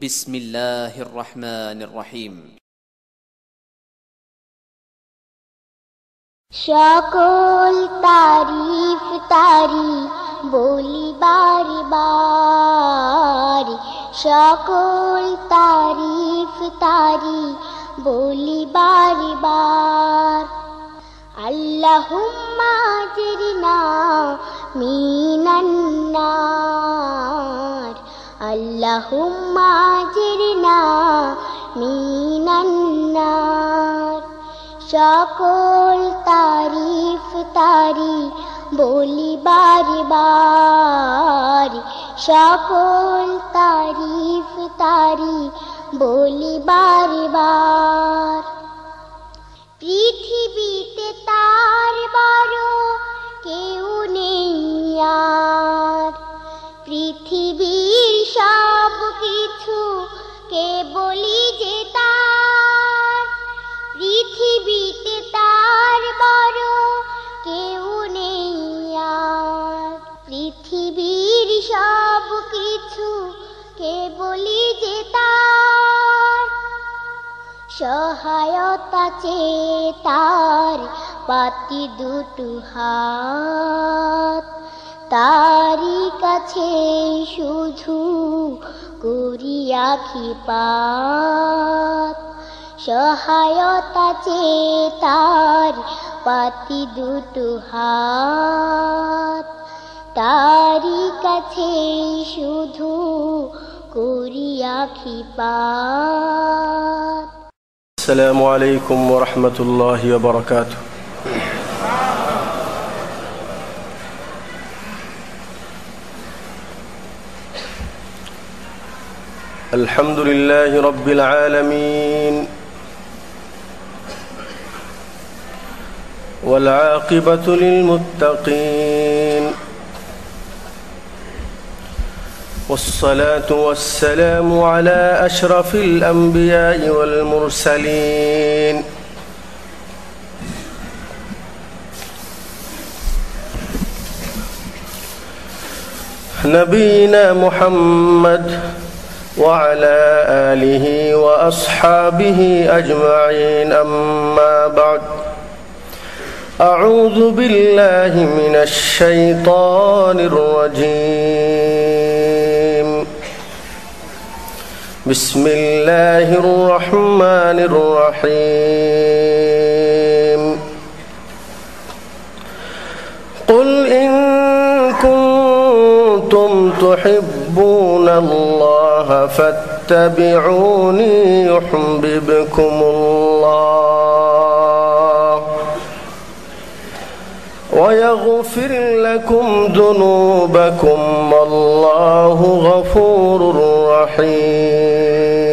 بسم الله الرحمن الرحيم সকল তারিফ তারি বলি বারে বারে, সকল তারিফ তারি বলি বারে বার। আল্লাহুম্মা আজরিনা মিনান নার, আল্লাহুম্মা আজরিনা মিনান নার। সকল তারিফ তারি বলি বারে বারে, সকল তারিফ তারি বলি বারে বার। পৃথিবীতে তার বড় কেউ নেই আর, পৃথিবীর সব কিছু কে বলি যে তার। পৃথিবীতে তার বড় কেউ নেই আর, পৃথিবীর সব কিছু কে বলি যে তার। সহায়তা চেয়ে তার পাতি দুটো হাত, তারই কাছে শুধু করি আখিপাত। সহায়তা চেয়ে তার পাতি দুটো হাত, তারই কাছে শুধু করি আখিপাত। السلام عليكم ورحمة الله وبركاته. الحمد لله رب العالمين، والعاقبة للمتقين، والصلاة والسلام على أشرف الأنبياء والمرسلين نبينا محمد وعلى آله وأصحابه أجمعين. أما بعد، أعوذ بالله من الشيطان الرجيم. بسم الله الرحمن الرحيم. قل إن كنتم تحبون الله فاتبعوني يحببكم الله ويغفر لكم ذنوبكم والله غفور رحيم.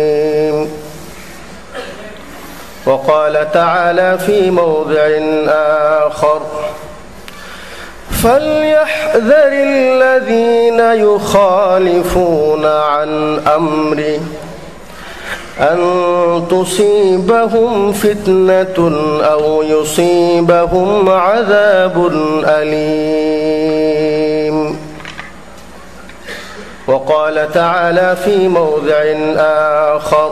وقال تعالى في موضع آخر: فليحذر الذين يخالفون عن أمره أن تصيبهم فتنة أو يصيبهم عذاب أليم. وقال تعالى في موضع آخر: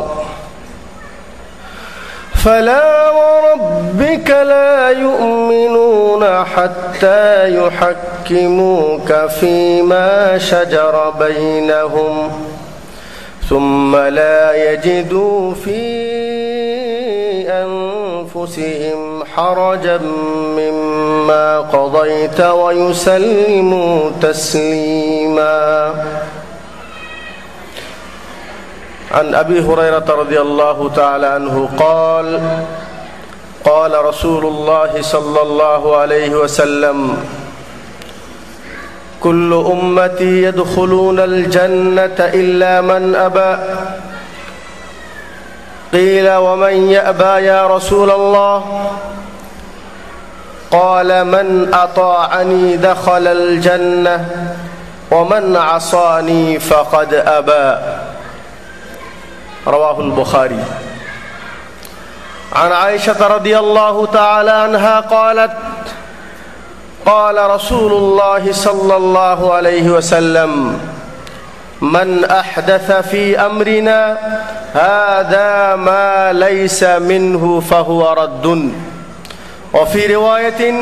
فلا وربك لا يؤمنون حتى يحكموك فيما شجر بينهم ثم لا يجدوا في أنفسهم حرجا مما قضيت ويسلموا تسليما. عن أبي هريرة رضي الله تعالى عنه قال: قال رسول الله صلى الله عليه وسلم: كل أمتي يدخلون الجنة إلا من أبى. قيل: ومن يأبى يا رسول الله؟ قال: من أطاعني دخل الجنة ومن عصاني فقد أبى. رواه البخاري. عن عائشة رضي الله تعالى عنها قالت: قال رسول الله صلى الله عليه وسلم: মান আহদাথা ফি আমরিনা হাযা মা লাইসা মিনহু ফাহুয়া রাদ্দুন ওয়া ফি রিওয়ায়াতিন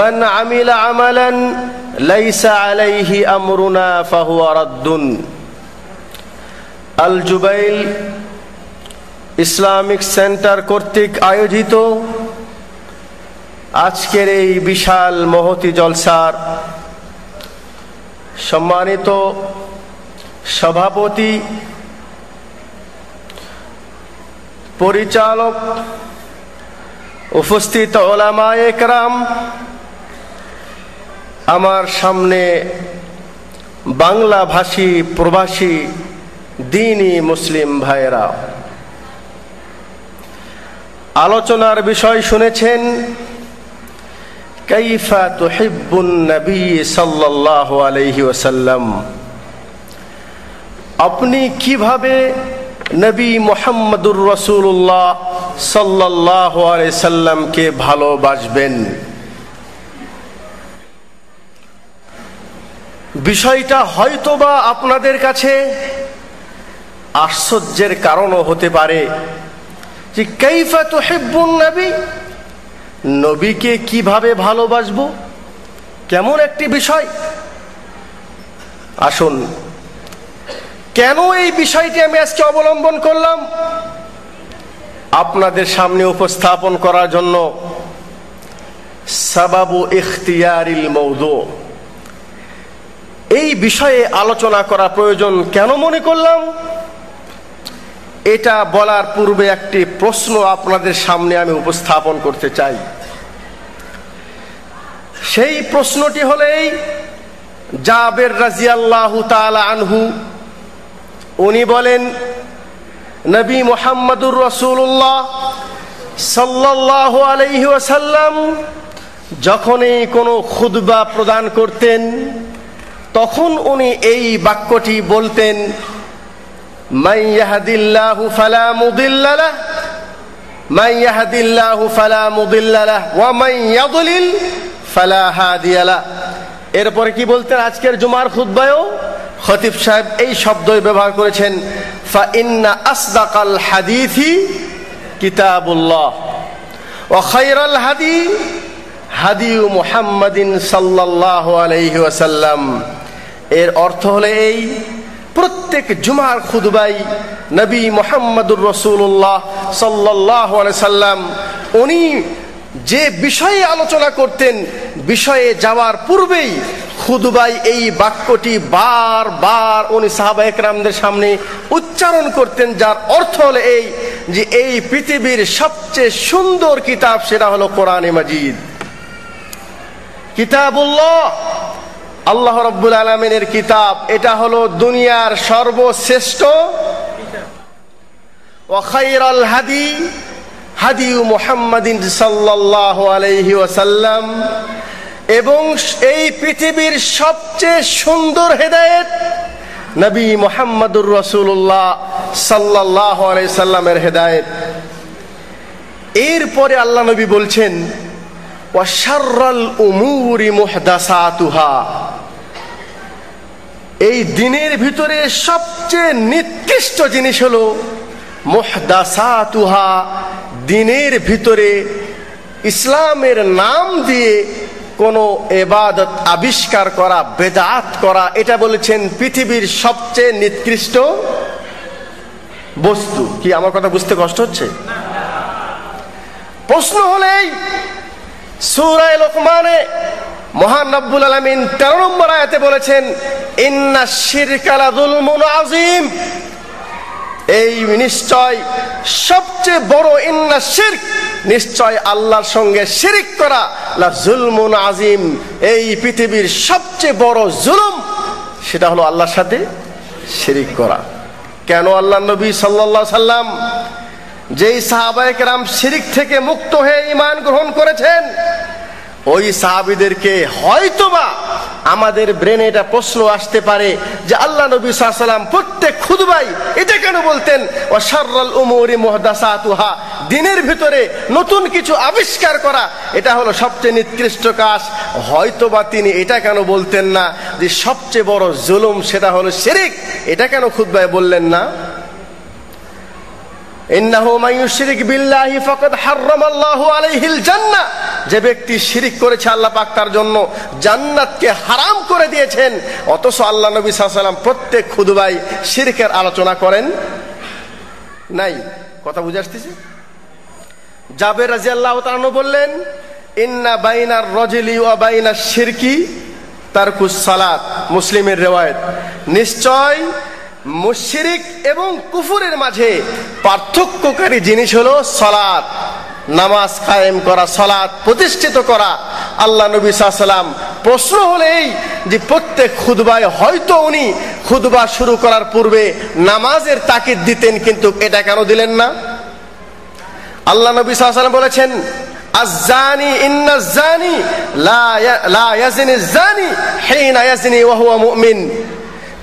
মান আমিলা আমালান লাইসা আলাইহি আমরুনা ফাহুয়া রাদ্দুন। আল জুবাইল ইসলামিক সেন্টার কর্তৃক আয়োজিত আজকের এই বিশাল মহতি জলসার সম্মানিত সভাপতি, পরিচালক, উপস্থিত উলামায়ে কেরাম, আমার সামনে বাংলা ভাষী প্রবাসী দ্বীনি মুসলিম ভাইয়েরা, আলোচনার বিষয় শুনেছেন কাইফা তুহিব্বুন নবী সাল্লাল্লাহু আলাইহি ওয়াসাল্লাম, আপনি কিভাবে নবী মুহাম্মদুর রাসূলুল্লাহ সাল্লাল্লাহু আলাইহি সাল্লামকে ভালোবাসবেন। বিষয়টা হয়তোবা আপনাদের কাছে আশ্চর্যের কারণও হতে পারে যে কাইফা তুহিব্বুন নবী, নবীকে কিভাবে ভালোবাসবো, কেমন একটি বিষয়। আসুন, কেন এই বিষয়টি আমি আজকে অবলম্বন করলাম আপনাদের সামনে উপস্থাপন করার জন্য। সাবাবু ইখতিয়ারিল মওদু, এই বিষয়ে আলোচনা করা প্রয়োজন কেন মনে করলাম, এটা বলার পূর্বে একটি প্রশ্ন আপনাদের সামনে আমি উপস্থাপন করতে চাই। সেই প্রশ্নটি হলেই, জাবের রাদিয়াল্লাহু তাআলা আনহু উনি বলেন, নবী মুহাম্মদুর রাসূলুল্লাহ সাল্লাল্লাহু আলাইহি ওয়াসাল্লাম যখনই কোনো খুতবা প্রদান করতেন তখন উনি এই বাক্যটি বলতেন, মান ইয়াহদিল্লাহু ফালা মুদিল্লা লাহু মান ইয়াহদিল্লাহু ফালা মুদিল্লা লাহু ওয়া মান ইয়াদলিল ফালা হাদিয়া লাহু। এরপরে কি বলতেন? আজকের জুমার খুতবায়ও খতিব সাহেব এই শব্দই ব্যবহার করেছেন, ফা ইন্না আসদাকাল হাদিসি কিতাবুল্লাহ ওয়া খায়রাল হাদি হাদি মুহাম্মাদিন সাল্লাল্লাহু আলাইহি ওয়াসাল্লাম। এর অর্থ হলো এই, প্রত্যেক জুমার খুতবায় নবী মুহাম্মদুর রাসূলুল্লাহ সাল্লাল্লাহু আলাইহি সাল্লাম উনি যে বিষয়ে আলোচনা করতেন, বিষয়ে যাওয়ার পূর্বেই খুতবায় এই বাক্যটি বারবার উনি সাহাবায়ে কেরামদের সামনে উচ্চারণ করতেন, যার অর্থ হলো এই যে এই পৃথিবীর সবচেয়ে সুন্দর কিতাব সেটা হলো কোরআনে মাজিদ, কিতাবুল্লাহ, আল্লাহ রাব্বুল আলামিনের কিতাব। এটা হলো দুনিয়ার সর্বশ্রেষ্ঠ। ওয়া খায়রাল হাদি হাদি মুহাম্মাদিন সাল্লাল্লাহু আলাইহি ওয়াসাল্লাম, এবং এই পৃথিবীর সবচেয়ে সুন্দর হেদায়েত নবী মুহাম্মদুর রাসূলুল্লাহ সাল্লাল্লাহু আলাইহি সাল্লামের হেদায়েত। এরপরে আল্লাহ নবী বলছেন, ওয়া শাররাল উমুরি মুহদাসাতুহা, এই দিনের ভিতরে সবচেয়ে নিকৃষ্ট জিনিস হলো মুহদাসাতুহা, দিনের ভিতরে ইসলামের নাম দিয়ে কোনো ইবাদত আবিষ্কার করা, বেদাত করা, এটা বলেছেন পৃথিবীর সবচেয়ে নিকৃষ্ট বস্তু। কি আমার কথা বুঝতে কষ্ট হচ্ছে? প্রশ্ন হলেই, সূরা লোকমানে মহান রব্বুল আলামিন 13 নম্বর আয়াতে বলেছেন, ইন্নাশ শিরকা লাযুলমুন আযীম, এই নিশ্চয় সবচেয়ে বড়, ইন্নাশ শিরক, নিশ্চয় আল্লাহর সঙ্গে শিরিক করা, লাযুলমুন আযীম, এই পৃথিবীর সবচেয়ে বড় জুলুম সেটা হলো আল্লাহর সাথে শিরিক করা। কেন আল্লাহ নবী সাল্লাল্লাহু আলাইহি সাল্লাম যেই সাহাবায়ে কেরাম শিরিক থেকে মুক্ত হয়ে ঈমান গ্রহণ করেছেন, ওই সাহাবীদেরকে হয়তোবা আমাদের ব্রেনে এটা প্রশ্ন আসতে পারে যে আল্লাহ নবী সাল্লাল্লাহু আলাইহি সাল্লাম প্রত্যেক খুতবায় এটা কেন বলতেন, ওয়া শাররাল উমুরি মুহদাসাতুহা, দিনের ভিতরে নতুন কিছু আবিষ্কার করা, এটা হলো সবচেয়ে নিকৃষ্ট কাজ। হয়তোবা তিনি এটা কেন বলতেন না যে সবচেয়ে বড় জুলুম সেটা হলো শিরক, এটা কেন খুতবায় বললেন না? ইন্নাহু মান ইউশরিক বিল্লাহি ফাকাদ হারামাল্লাহু আলাইহিল জান্নাহ, যে ব্যক্তি শিরক করেছে আল্লাহ পাক তার জন্য জান্নাতকে হারাম করে দিয়েছেন। অথচ আল্লাহ নবী সাল্লাল্লাহু আলাইহি ওয়াসাল্লাম প্রত্যেক খুতবায় শিরকের আলোচনা করেন নাই। কথা বুঝে আসতেছে? জাবের রাদিয়াল্লাহু তাআলা আনহু বললেন, ইন্না বাইনার রাজুলি ওয়া বাইনাশ শিরকি তারকুস সালাত। মুসলিমের রিওয়ায়াত, নিশ্চয় মুশরিক এবং কুফরের মাঝে পার্থক্যকারী জিনিস হলো সালাত, নামাজ কায়েম করা, সালাত প্রতিষ্ঠিত করা। আল্লাহ নবী সাল্লাল্লাহু আলাইহি ওয়াসাল্লাম প্রশ্ন হলো এই যে প্রত্যেক খুতবায় হয়তো উনি খুতবা শুরু করার পূর্বে নামাজের তাকিদ দিতেন, কিন্তু এটা কেন দিলেন না? আল্লাহ নবী সাল্লাল্লাহু আলাইহি ওয়াসাল্লাম বলেছেন, আয-যানি ইন্নাজ-যানি লা ইয়াজনি আয-যানি হিনা ইয়াজনি ওয়া হুয়া মুমিন।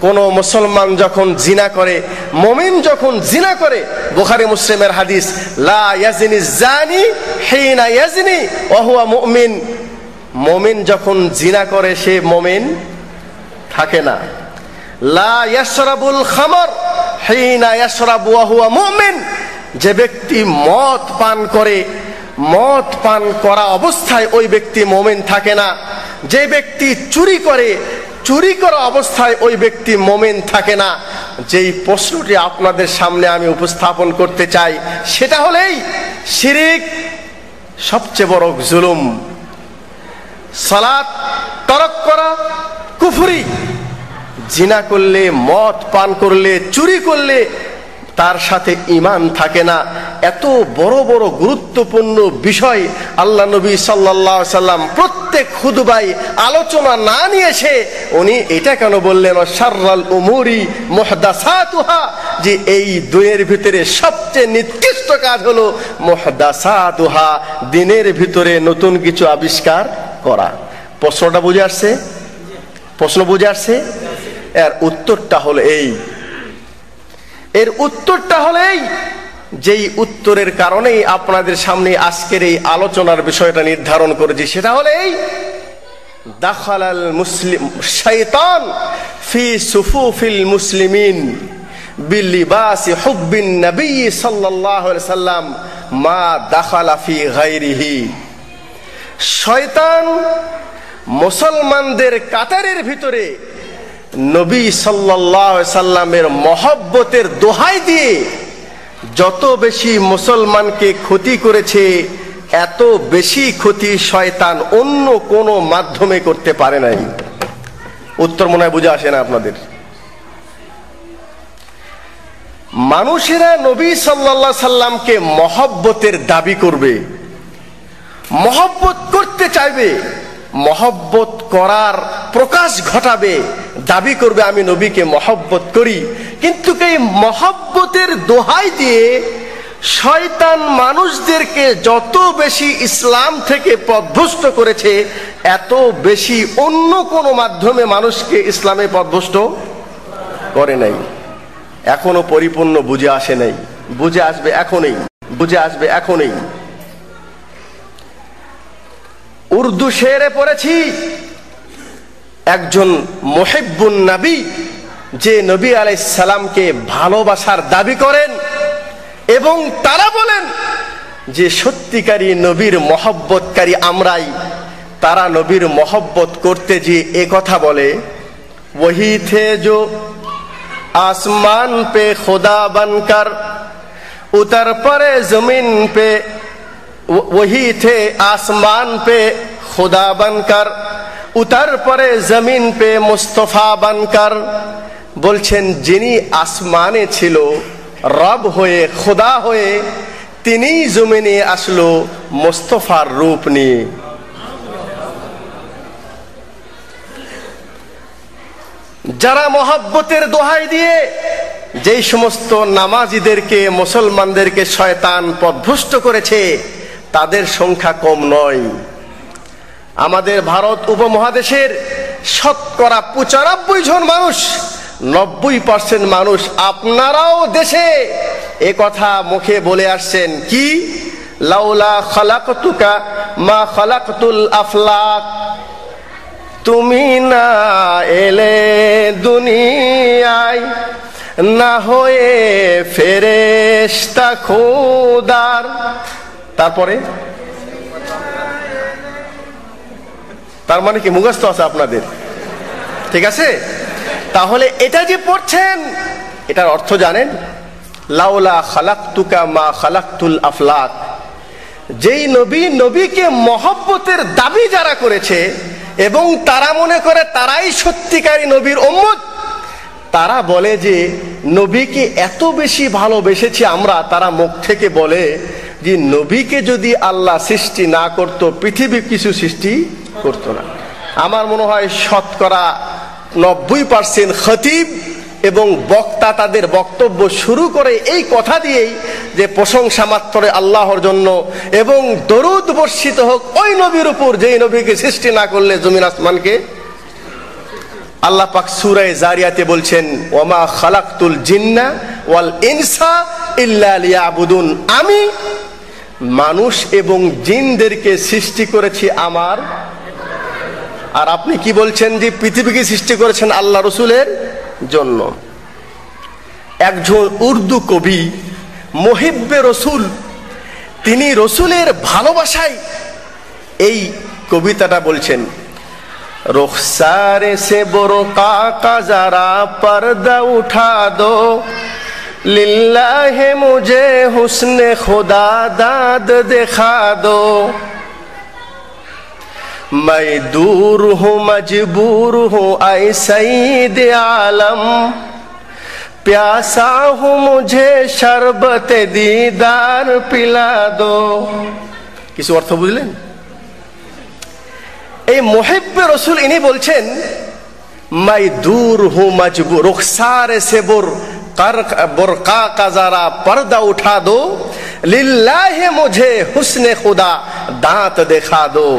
কোন মুসলমান যখন জিনা করে, মুমিন যখন জিনা করে, বুখারী মুসলিমের হাদিস, লা ইয়াজনি আয-যানি হিনা ইয়াজনি ওয়া হুয়া মুমিন। মুমিন যখন জিনা করে সে মুমিন থাকে না। লা ইয়াশরাবুল খামর হিনা ইয়াশরাবু ওয়া হুয়া মুমিন। যে ব্যক্তি মদ পান করে, মদ পান করা অবস্থায় ওই ব্যক্তি মুমিন থাকে না। যে ব্যক্তি চুরি করে, চুরি করা অবস্থায় ওই ব্যক্তি মুমিন থাকে না। যেই প্রশ্নটি আপনাদের সামনে আমি উপস্থাপন করতে চাই সেটা হলেই শিরক সবচেয়ে বড় জুলুম। সালাত তরক করা কুফরি। জিনা করলে, মদ পান করলে, চুরি করলে তার সাথে ঈমান থাকে না। এত বড় বড় গুরুত্বপূর্ণ বিষয় আল্লাহ নবী সাল্লাল্লাহু আলাইহি সাল্লাম প্রত্যেক খুতবায় আলোচনা না নিয়ে এসে উনি এটা কেন বললেন, শাররাল উমুরি মুহদাসাতুহা, যে এই দুনিয়ার ভিতরে সবচেয়ে নিকৃষ্ট কাজ হলো মুহদাসাতুহা, দিনের ভিতরে নতুন কিছু আবিষ্কার করা। প্রশ্নটা বুঝে আসছে? প্রশ্ন বুঝে আসছে? এর উত্তরটা হলো এই, এর উত্তরটা হলো এই, যেই উত্তরের কারণেই আপনাদের সামনে আজকের এই আলোচনার বিষয়টা নির্ধারণ করেছি। সেটা হলো এই, দাখালাল মুসলিম শাইতান ফি সুফুফিল মুসলিমিন বিলিবাসি হুব্বিন নবী সাল্লাল্লাহু আলাইহি সাল্লাম মা দাখালা ফি গায়রিহি। শয়তান মুসলমানদের কাতারের ভিতরে নবী সাল্লাল্লাহু আলাইহি সাল্লামের মহব্বতের দোহাই দিয়ে যত বেশি মুসলমানকে ক্ষতি করেছে, এত বেশি ক্ষতি শয়তান অন্য কোন মাধ্যমে করতে পারে নাই। উত্তর মনে হয় বুঝে আসে না আপনাদের? মানুষেরা নবী সাল্লাল্লাহু আলাইহি সাল্লামকে মহব্বতের দাবি করবে, মহব্বত করতে চাইবে, মহব্বত করার প্রকাশ ঘটাবে, দাবি করবে আমি নবীকে মহব্বত করি। কিন্তু এই মহব্বতের দোহাই দিয়ে শয়তান মানুষদেরকে যত বেশি ইসলাম থেকে পথভ্রষ্ট করেছে, এত বেশি অন্য কোন মাধ্যমে মানুষকে ইসলামে পথভ্রষ্ট করে নাই। এখনো পরিপূর্ণ বুঝে আসে নাই, বুঝে আসবে এখনই, বুঝে আসবে এখনই। উর্দু শেরে পড়েছি, একজন মুহিব্বুন নবী, যে নবী আলাইহিস সালামকে ভালোবাসার দাবি করেন এবং তারা বলেন যে সত্যিকারী নবীর মহব্বতকারী আমরাই। তারা নবীর মহব্বত করতে যে এ কথা বলে, ওহি থে জো আসমান পে খুদা বনকর উতর পরে জমিন পে, वही थे आसमान पे खुदा बनकर उतर पड़े जमीन पे मुस्तफा बनकर। বলছেন যিনি আসমানে ছিল রব হয়ে, খোদা হয়ে, তিনি জমিনে আসলো মুস্তফার রূপ নিয়ে। যারা মহব্বতের দোহাই দিয়ে যেই সমস্ত নামাজীদেরকে, মুসলমানদেরকে শয়তান পথভ্রষ্ট করেছে, তাদের সংখ্যা কম নয়। আমাদের ভারত উপমহাদেশের শতকরা 95 জন মানুষ, 90% মানুষ, আপনারাও দেশে এ কথা মুখে বলে আসছেন কি, লাউলা খালাকতুকা মা খালাকতুল আফলাক, তুমি না এলে দুনিয়ায় না হয়ে ফেরেশতা খোদার। তারপরে তার মানে কি মুখস্থ আছে আপনাদের? ঠিক আছে, তাহলে এটা যে পড়ছেন এটার অর্থ জানেন? লাউলা খালাকতুকা মা খালাকতুল আফলাক। যেই নবীকে মহব্বতের দাবি যারা করেছে এবং তারা মনে করে তারাই সত্যিকারী নবীর উম্মত, তারা বলে যে নবীকে এত বেশি ভালোবেসেছি আমরা, তারা মুখ থেকে বলে যে নবীকে যদি আল্লাহ সৃষ্টি না করত পৃথিবী কিছু সৃষ্টি করত না। আমার মনে হয় শতকরা 90% খতিব এবং বক্তা তাদের বক্তব্য শুরু করে এই কথা দিয়েই যে প্রশংসা মাত্র আল্লাহর জন্য এবং দরুদ বর্ষিত হোক ওই নবীর উপর যেই নবীকে সৃষ্টি না করলে জমিন আসমানকে। আল্লাহ পাক সূরা জারিয়াতে বলছেন, ওয়ামা খালাকতুল জিন্না ওয়াল ইনসা ইল্লা লিয়াবুদুন, আমি মানুষ এবং জিনদেরকে সৃষ্টি করেছি আমার। আর আপনি কি বলছেন যে পৃথিবীকে সৃষ্টি করেছেন আল্লাহ রসুলের জন্য। একজন উর্দু কবি মুহিব্বে রসুল, তিনি রসুলের ভালোবাসায় এই কবিতাটা বলছেন, रुखसारे से बुरका का जरा पर्दा उठा दो, लिल्लाहे मुझे हुस्ने खुदा दाद दिखा दो, मैं दूर हूँ मजबूर हूँ ऐ सईद आलम, प्यासा हूँ मुझे शरबत दीदार पिला दो। किसी अर्थ बुझलेন? এই মুহিব্বে রসুল ইনি বলছেন, মাই দূর হু মজবুর, রুখসারে সে বুরকা কা যারা পর্দা উঠা দো, লিল্লাহে মুঝে হুসনে খুদা দাঁত দেখা দো।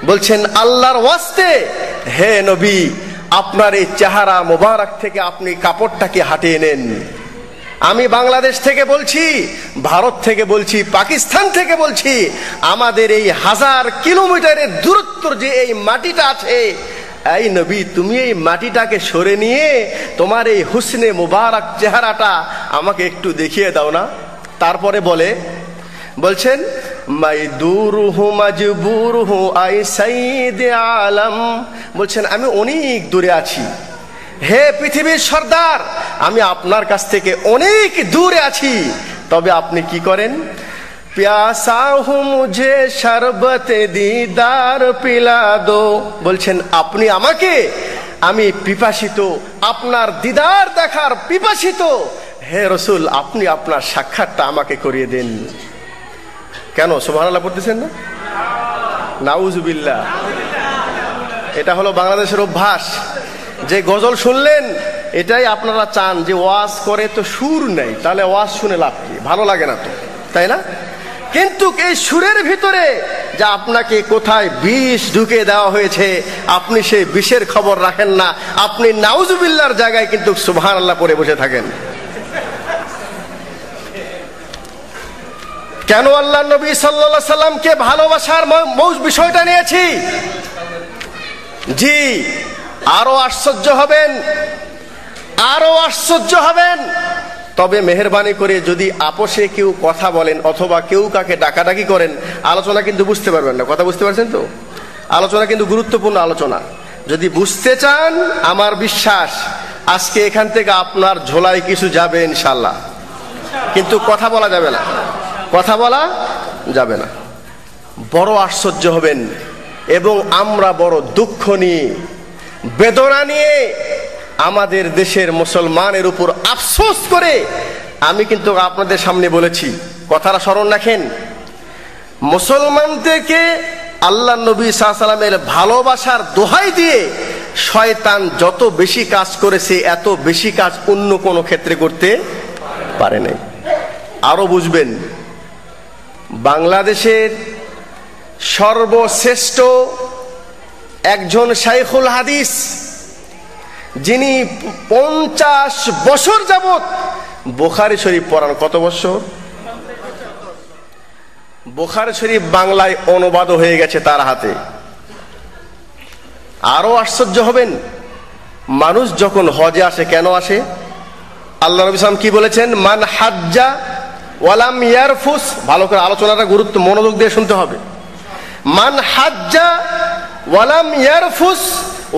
বলছেন আল্লাহর ওয়াস্তে হে নবী, আপনার এই চেহারা মোবারক থেকে আপনি কাপড়টাকে হাটিয়ে নেন। আমি বাংলাদেশ থেকে বলছি, ভারত থেকে বলছি, পাকিস্তান থেকে বলছি, আমাদের এই 1000 কিলোমিটারের দূরত্বর যে এই মাটিটা আছে, এই নবী তুমি এই মাটিটাকে সরে নিয়ে তোমার এই হুসনে মুবারক চেহারাটা আমাকে একটু দেখিয়ে দাও না। তারপরে বলছেন মাই দূর হু মজবুর হু আই সঈদ আলম, বলছেন আমি অনেক দূরে আছি হে পৃথিবীর সর্দার, আমি আপনার কাছ থেকে অনেক দূরে আছি, তবে আপনি কি করেন? প্যাসা হু মুঝে শরবত দিদার পিলা দো, বলছেন আপনি আমাকে, আমি পিপাসিত, আপনার দিদার দেখার পিপাসিত, হে রসুল আপনি আপনার সাক্ষাৎটা আমাকে করিয়ে দেন। কেন সুবহানাল্লাহ পড়তেছেন না? নাউজুবিল্লাহ। এটা হলো বাংলাদেশের অভ্যাস, যে গজল শুনলেন এটাই আপনারা চান যে ওয়াজ করে তো সুর নেই, তাহলে ওয়াজ শুনে লাভ কি, ভালো লাগে না তো, তাই না? কিন্তু এই সুরের ভিতরে যা আপনাকে কোথায় বিষ ঢুকে দেওয়া হয়েছে আপনি সেই বিষের খবর রাখেন না, আপনি নাউজুবিল্লাহর জায়গায় কিন্তু সুবহানাল্লাহ পড়ে বসে থাকেন। কেন আল্লাহ নবী সাল্লাল্লাহু আলাইহি সাল্লামকে ভালোবাসার বিষয়টা নিয়েছি? জি, আরো আশ্চর্য হবেন। তবে মেহেরবানি করে যদি আপোষে কেউ কথা বলেন অথবা কেউ কাকে ডাকাডাকি করেন, আলোচনা কিন্তু বুঝতে পারবেন না। কথা বুঝতে পারছেন তো? আলোচনা কিন্তু গুরুত্বপূর্ণ আলোচনা। যদি বুঝতে চান, আমার বিশ্বাস আজকে এখান থেকে আপনার ঝোলায় কিছু যাবে ইনশাআল্লাহ, কিন্তু কথা বলা যাবে না। বড় আশ্চর্য হবেন এবং আমরা বড় দুঃখ নিয়ে, বেদনা নিয়ে আমাদের দেশের মুসলমানের উপর আফসোস করে আমি কিন্তু আপনাদের সামনে বলেছি, কথাটা স্মরণ রাখেন, মুসলমানদেরকে আল্লাহ নবী সাল্লাল্লাহু আলাইহি ওয়াসাল্লামের ভালোবাসার দোহাই দিয়ে শয়তান যত বেশি কাজ করেছে এত বেশি কাজ অন্য কোনো ক্ষেত্রে করতে পারে নাই। আরো বুঝবেন, বাংলাদেশের সর্বশ্রেষ্ঠ একজন শাইখুল হাদিস, যিনি 50 বছর যাবত বুখারী শরীফ পড়ান কত বছর? বুখারী শরীফ বাংলায় অনুবাদ হয়ে গেছে তার হাতে। আরো আশ্চর্য হবেন, মানুষ যখন হজে আসে, কেন আসে? আল্লাহ নবী সাল্লাল্লাহু আলাইহি ওয়াসাল্লাম কি বলেছেন? মান হাজ্জা ওয়ালাম ইয়ারফুস, ভালো করে আলোচনাটা গুরুত্ব মনোযোগ দিয়ে শুনতে হবে। মান হাজ্জা ওয়ালাম ইয়ারফুস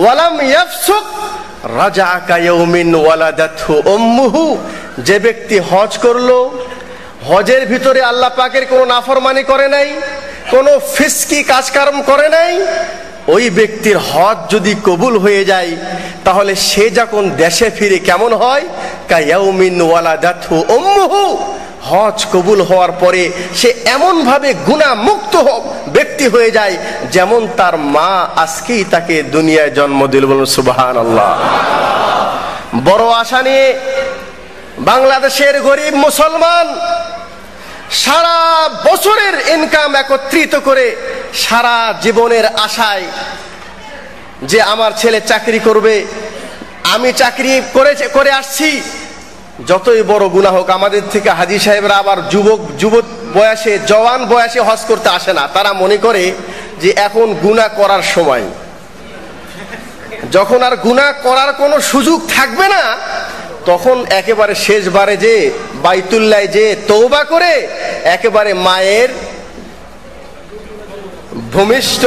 ওয়ালাম ইয়াফসুক রাজা কায়াউমিন ওয়ালাদাতহু উম্মুহু, যে ব্যক্তি হজ করলো, হজের ভিতরে আল্লাহ পাকের কোনো নাফরমানি করে নাই, কোনো ফিসকি কাজকর্ম করে নাই, ওই ব্যক্তির হজ যদি কবুল হয়ে যায় তাহলে সে যখন দেশে ফিরে কেমন হয়? কায়াউমিন ওয়ালাদাতহু উম্মুহু, হজ কবুল হওয়ার পরে সে এমন ভাবে গুনাহ মুক্ত ব্যক্তি হয়ে যায় যেমন তার মা আজকেই তাকে দুনিয়ায় জন্ম দিল। বলুন সুবহানাল্লাহ। বড় আশা নিয়ে বাংলাদেশের গরিব মুসলমান সারা বছরের ইনকাম একত্রিত করে সারা জীবনের আশায় যে আমার ছেলে চাকরি করবে, আমি চাকরি করে আসছি, যতই বড় গুনাহ হোক, আমাদের থেকে হাজী সাহেবরা আবার যুবক বয়সে, জওয়ান বয়সে হজ করতে আসে না। তারা মনে করে যে এখন গুনাহ করার সময়, যখন আর গুনাহ করার কোনো সুযোগ থাকবে না, তখন একেবারে শেষবারে যে বাইতুল্লায় যে তওবা করে একেবারে মায়ের ভূমিষ্ঠ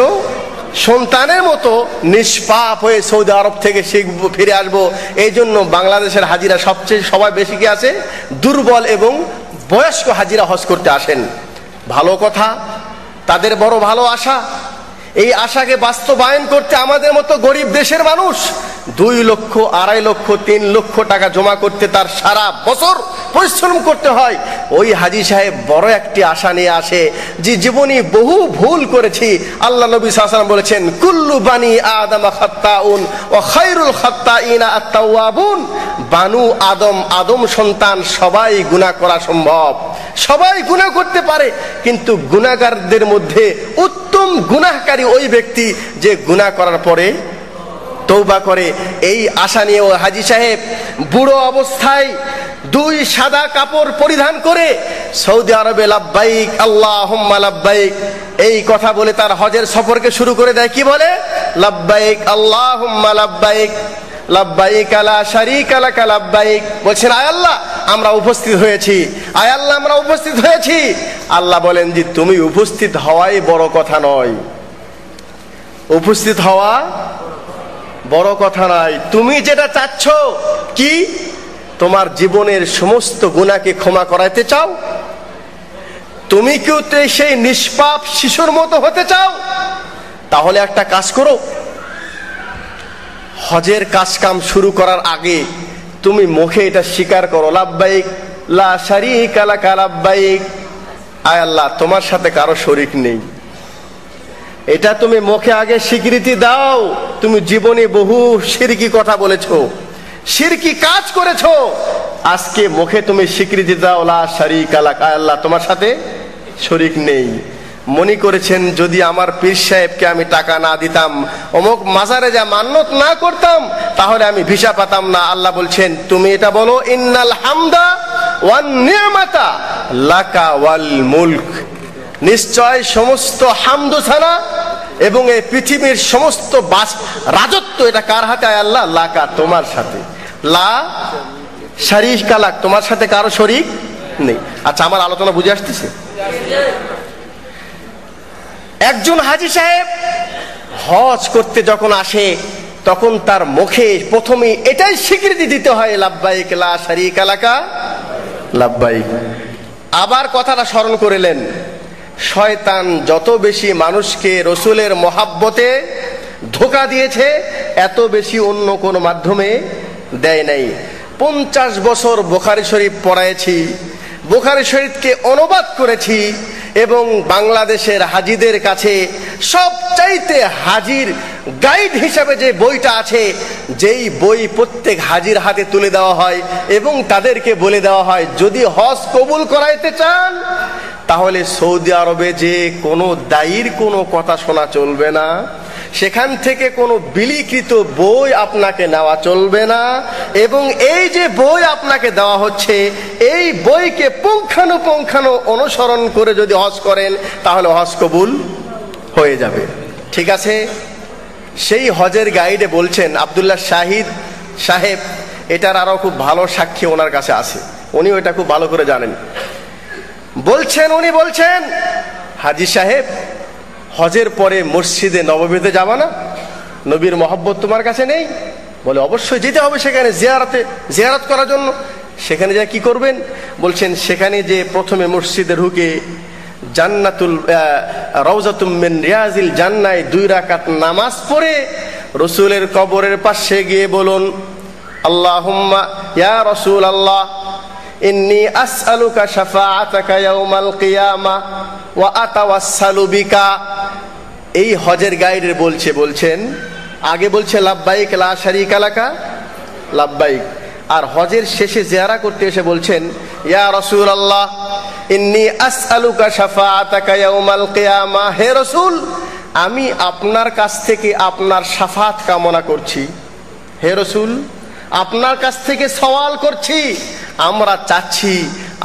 সন্তানের মতো নিষ্পাপ হয়ে সৌদি আরব থেকে ফিরে আসবো। এই জন্য বাংলাদেশের হাজিরা সবাই বেশি কি আছে? দুর্বল এবং বয়স্ক হাজিরা হজ করতে আসেন। ভালো কথা, তাদের বড় ভালো আশা। এই আশাকে বাস্তবায়ন করতে আমাদের মতো গরিব দেশের মানুষ 2 লক্ষ, 2.5 লক্ষ, 3 লক্ষ টাকা জমা করতে তার সারা বছর পরিশ্রম করতে হয়। ওই হাজী সাহেব বড় একটি আশা নিয়ে আসে যে জীবনে বহু ভুল করেছি। আল্লাহ নবী সাল্লাল্লাহু আলাইহি ওয়াসাল্লাম বলেছেন, কুল্লু বানি আদম খাত্তাউন ওয়া খায়রুল খাত্তাইনা আত-তাওয়াবুন। বানু আদম সন্তান সবাই গুনাহ করা সম্ভব, সবাই গুনাহ করতে পারে, কিন্তু গুনাহগারদের মধ্যে উত্তম গুনাহকারী ওই ব্যক্তি যে গুনাহ করার পরে তওবা করে। এই আশা নিয়ে ও হাজী সাহেব বুড়ো অবস্থায় 2 সাদা কাপড় পরিধান করে সৌদি আরবে লাব্বাইক আল্লাহুম্মা লাব্বাইক এই কথা বলে তার হজের সফরকে শুরু করে দেয়। কি বলে? লাব্বাইক আল্লাহুম্মা লাব্বাইক লাব্বাইক লা শারীকা লাকা লাব্বাইক। বলছেন, আয় আল্লাহ আমরা উপস্থিত হয়েছি, আয় আল্লাহ আমরা উপস্থিত হয়েছি। আল্লাহ বলেন যে তুমি উপস্থিত হওয়াই বড় কথা নয়, উপস্থিত হওয়া বড় কথা নয়, তুমি যেটা চাচ্ছ কি? তোমার জীবনের সমস্ত গুনাহকে ক্ষমা করাইতে চাও? তুমি কি সেই নিষ্পাপ শিশুর মতো হতে চাও? তাহলে একটা কাজ করো, হজের কাজকাম শুরু করার আগে তুমি মুখে এটা স্বীকার করো, লাব্বাইক লা শারীকা লাকা লাব্বাইক, আয় আল্লাহ তোমার সাথে কারো শরীক নেই। এটা তুমি মুখে আগে স্বীকৃতি দাও। তুমি জীবনে বহু শিরকি কথা বলেছো, শিরকি কাজ করেছো, আজকে মুখে তুমি স্বীকৃতি দাও, লা শারীকা লাকা, আয় আল্লাহ তোমার সাথে শরীক নেই। মনে করেছেন যদি আমার পীর সাহেবকে আমি টাকা না দিতাম, অমুক মাজারে যা মান্নত না করতাম, তাহলে আমি ভিসা পাতাম না। আল্লাহ বলছেন তুমি এটা বলো, ইন্নাল হামদা ওয়ান নি'মাতা লাকা ওয়াল মুলক, নিশ্চয় সমস্ত হামদ ছাড়া এবং এই পৃথিবীর সমস্ত রাজত্ব এটা কার হাতে? আল্লাহ, লাকা তোমার সাথে, লা শারীকা লাক তোমার সাথে কারো শরীক নেই। আচ্ছা, আমার আলোচনা বুঝে আসতেছে? একজন হাজী সাহেব হজ করতে যখন আসে তখন তার মুখে প্রথমে এটাই স্বীকৃতি দিতে হয়, লাব্বাইক লা শারীকা লাকা লাব্বাইক। আবার কথাটা স্মরণ করিলেন, শয়তান যত বেশি মানুষকে রসুলের মহাব্বতে ধোঁকা দিয়েছে এত বেশি অন্য কোন মাধ্যমে দেয় নাই। 50 বছর বুখারী শরীফ পড়াইছি, বুখারী শরীফকে অনুবাদ করেছি এবং বাংলাদেশের হাজীদের কাছে সবচাইতে হাজির গাইড হিসাবে যে বইটা আছে, যেই বই প্রত্যেক হাজির হাতে তুলে দেওয়া হয় এবং তাদেরকে বলে দেওয়া হয় যদি হজ কবুল করাইতে চান তাহলে সৌদি আরবে যে কোনো দায়ীর কোনো কথা শোনা চলবে না, সেখান থেকে কোনো বিলিকৃত বই আপনাকে নেওয়া চলবে না, এবং এই যে বই আপনাকে দেওয়া হচ্ছে এই বইকে পুঙ্খানুপুঙ্খানু অনুসরণ করে যদি হজ করেন তাহলে হজ কবুল হয়ে যাবে। ঠিক আছে, সেই হজের গাইডে বলছেন আব্দুল্লাহ শাহিদ সাহেব, এটার আরো খুব ভালো সাক্ষী ওনার কাছে আছে, উনি ওইটা খুব ভালো করে জানেন। উনি বলছেন, হাজী সাহেব, হজের পরে মসজিদে নববীতে যাবা না? নবীর মহব্বত তোমার কাছে নেই? বলে অবশ্যই যেতে হবে সেখানে জিয়ারত করার জন্য। সেখানে যা কি করবেন? বলছেন সেখানে যে প্রথমে মসজিদে ঢুকে জান্নাতুল রওজাতুম মিন রিয়াজিল জান্নায় 2 রাকাত নামাজ পড়ে রাসূলের কবরের পাশে গিয়ে বলুন, আল্লাহুম্মা ইয়া রাসূলাল্লাহ ইন্নী আসআলুকা শাফাআতাকা ইয়াউমাল কিয়ামা ওয়া আতাওয়াসসালু বিকা। এই হজের গাইডের বলছেন আগে বলছে লাব্বাইক লা শারীকা লাকা লাব্বাইক, আর হজের শেষে জিয়ারা করতে এসে বলছেন ইয়া রাসূলুল্লাহ ইন্নী আসআলুকা শাফাআতাকা ইয়াউমাল কিয়ামা, হে রাসূল আমি আপনার কাছ থেকে আপনার শাফাত কামনা করছি, হে রাসূল আপনার কাছ থেকে সওয়াল করছি, আমরা চাচ্ছি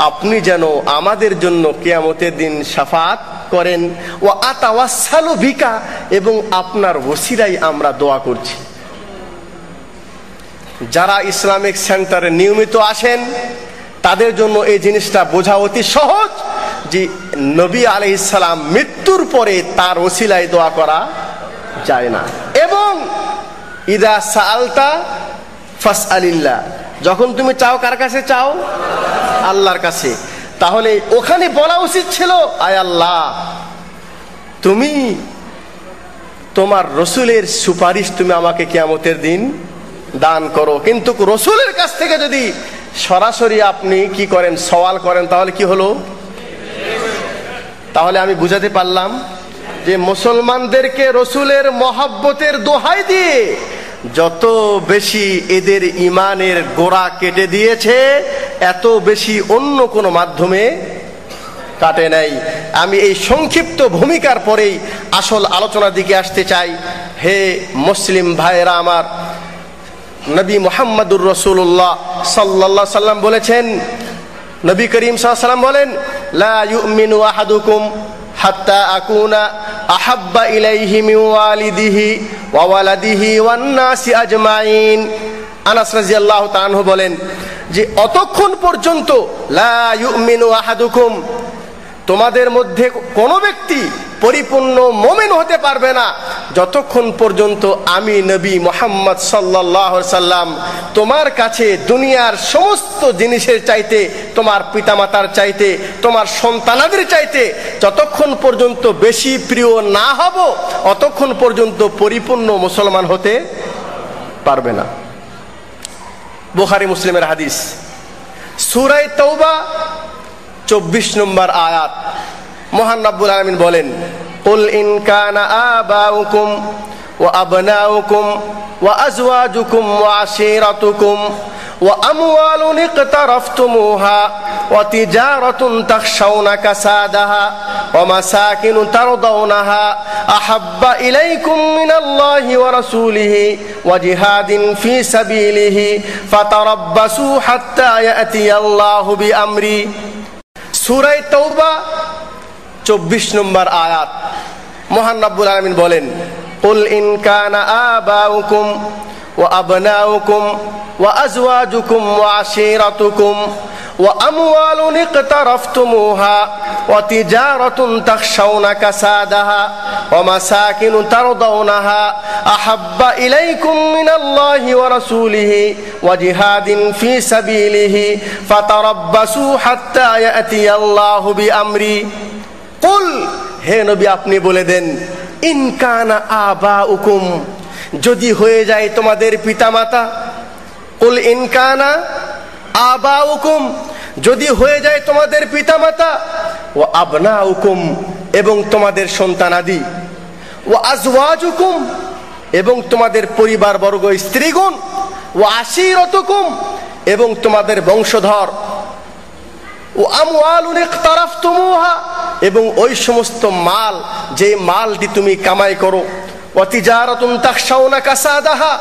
আপনি যেন আমাদের জন্য কিয়ামতের দিন শাফাত করেন, ওয়া আতাওয়াসসালু বিকা, এবং আপনার ওসিলায় আমরা দোয়া করছি। যারা ইসলামিক সেন্টারে নিয়মিত আসেন তাদের জন্য এই জিনিসটা বোঝা অতি সহজ যে নবী আলাইহিস সালাম মৃত্যুর পরে তার ওসিলায় দোয়া করা যায় না। এবং ইদা সাআলতা ফাসআলিল্লাহ, যখন তুমি চাও কার কাছে চাও? আল্লাহর কাছে। তাহলে ওখানে বলা উচিত ছিল, আয় আল্লাহ তুমি তোমার রসুলের সুপারিশ তুমি আমাকে কিয়ামতের দিন দান করো। কিন্তু রসুলের কাছ থেকে যদি সরাসরি আপনি কি করেন, সওয়াল করেন, তাহলে কি হলো? তাহলে আমি বুঝাতে পারলাম যে মুসলমানদেরকে রসুলের মহব্বতের দোহাই দিয়ে যত বেশি এদের ইমানের গোড়া কেটে দিয়েছে এত বেশি অন্য কোনো মাধ্যমে কাটে নাই। আমি এই সংক্ষিপ্ত ভূমিকার পরেই আসল আলোচনার দিকে আসতে চাই। হে মুসলিম ভাইয়েরা আমার, নবী মুহাম্মদুর রাসূলুল্লাহ সাল্লাল্লাহু আলাইহি সাল্লাম বলেছেন, নবী করিম সাল্লাল্লাহু আলাইহি সাল্লাম বলেন, লা ইউমিনু আহাদুকুম হাত্তা আকুনা আহাব্বা ইলাইহি মিন ওয়ালিদিহি ওয়া ওয়ালাদিহি ওয়ান নাসি আজমাইন। আনাস রাদিয়াল্লাহু তাআলা আনহু বলেন যে অতক্ষণ পর্যন্ত লা ইউমিনু আহাদুকুম, তোমাদের মধ্যে কোনো ব্যক্তি পরিপূর্ণ মুমিন হতে পারবে না যতক্ষণ পর্যন্ত আমি নবী মুহাম্মদ সাল্লাল্লাহু আলাইহি সাল্লাম তোমার কাছে দুনিয়ার সমস্ত জিনিসের চাইতে, তোমার পিতামাতার চাইতে, তোমার সন্তানাদের চাইতে যতক্ষণ পর্যন্ত বেশি প্রিয় না হব অতক্ষণ পর্যন্ত পরিপূর্ণ মুসলমান হতে পারবে না। বুখারী মুসলিমের হাদিস, সূরা তাওবা 24 নম্বর আয়াত। মহান রব্বুল আলামিন বলেন, কুল ইন কানা আবাউকুম ওয়া আবনাউকুম ওয়া আজওয়াজুকুম ওয়া আশীরাতুকুম ওয়া আমওয়ালুন ইকতারাফতুমুহা ওয়া তিজারাতুন তাখশাউনা কাসাদাহা ওয়া মাসাকিনু তারদাউনাহা আহাব্বা ইলাইকুম মিনাল্লাহি ওয়া রাসূলিহি ওয়া জিহাদিন ফি সাবিলিহি ফাতারাব্বাসু হাত্তা ইয়াতিয়াল্লাহু বিআমরি। সূরা তাওবা 24 নম্বর আয়াত। মহান রব্বুল আলামিন বলেন, কুল ইন কানা আবাউকুম ওয়া আবনাউকুম ওয়া আজওয়াজুকুম ওয়া আশীরাতুকুম ওয়া আমওয়ালুন ইকতারাফতুমুহা ওয়া তিজারাতুন তাখশাউনা কাসাদাহা ওয়া মাসাকিনু তারদাউনাহা আহাব্বা ইলাইকুম মিনাল্লাহি ওয়া রাসূলিহি ওয়া জিহাদিন ফি সাবিলিহি ফাতারাব্বাসু হাত্তা ইয়াতিয়াল্লাহু বিআমরি। কুল, হে নবী আপনি বলে দেন, ইন কানা আবাউকুম, যদি হয়ে যায় তোমাদের পিতামাতা। কুল ইন কানা আবাউকুম, যদি হয়ে যায় তোমাদের পিতামাতা, ওয়া আবনাউকুম, এবং তোমাদের সন্তানাদি, ওয়া আজওয়াজুকুম, এবং তোমাদের পরিবারবর্গ স্ত্রীগণ, ওয়া আশীরাতুকুম, এবং তোমাদের বংশধর, ওয়া আমওয়ালুন ইকতারাফতুমুহা, এবং ওই সমস্ত মাল যে মালটি তুমি কামাই করো, ওয়া তিজারাতুন তাখশাউনা কাসাদাহা,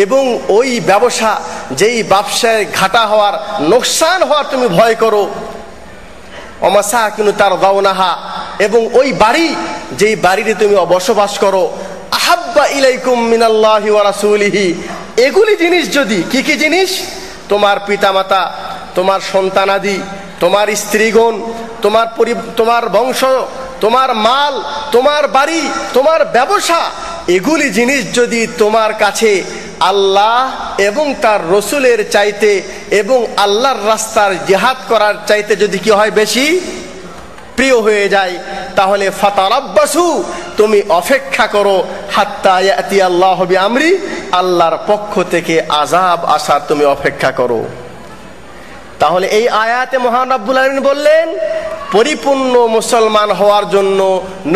এবং ওই ব্যবসা যেই ব্যবসায় ঘাটা হওয়ার, লোকসান হওয়ার তুমি ভয় করো। ওয়া মাসাকিনু তারদাউনাহা, এবং ওই বাড়ি যেই বাড়িতে তুমি বসবাস করো, আহাব্বা ইলাইকুম মিনাল্লাহি ওয়া রাসূলিহি, এগুলি জিনিস যদি, কি কি জিনিস? তোমার পিতামাতা, তোমার সন্তানাদি, তোমার স্ত্রীগণ, তোমার বংশ, তোমার মাল, তোমার বাড়ি, তোমার ব্যবসা, এগুলি জিনিস যদি তোমার কাছে আল্লাহ এবং তার রসুলের চাইতে এবং আল্লাহর রাস্তার জিহাদ করার চাইতে যদি কি হয়, বেশি প্রিয় হয়ে যায়, তাহলে ফাতারাব্বাসু, তুমি অপেক্ষা করো, হাত্তা ইয়াতি আল্লাহু বিআমরি, আল্লাহর পক্ষ থেকে আযাব আসার তুমি অপেক্ষা করো। তাহলে এই আয়াতে মহান রব্বুল আলামিন বললেন, পরিপূর্ণ মুসলমান হওয়ার জন্য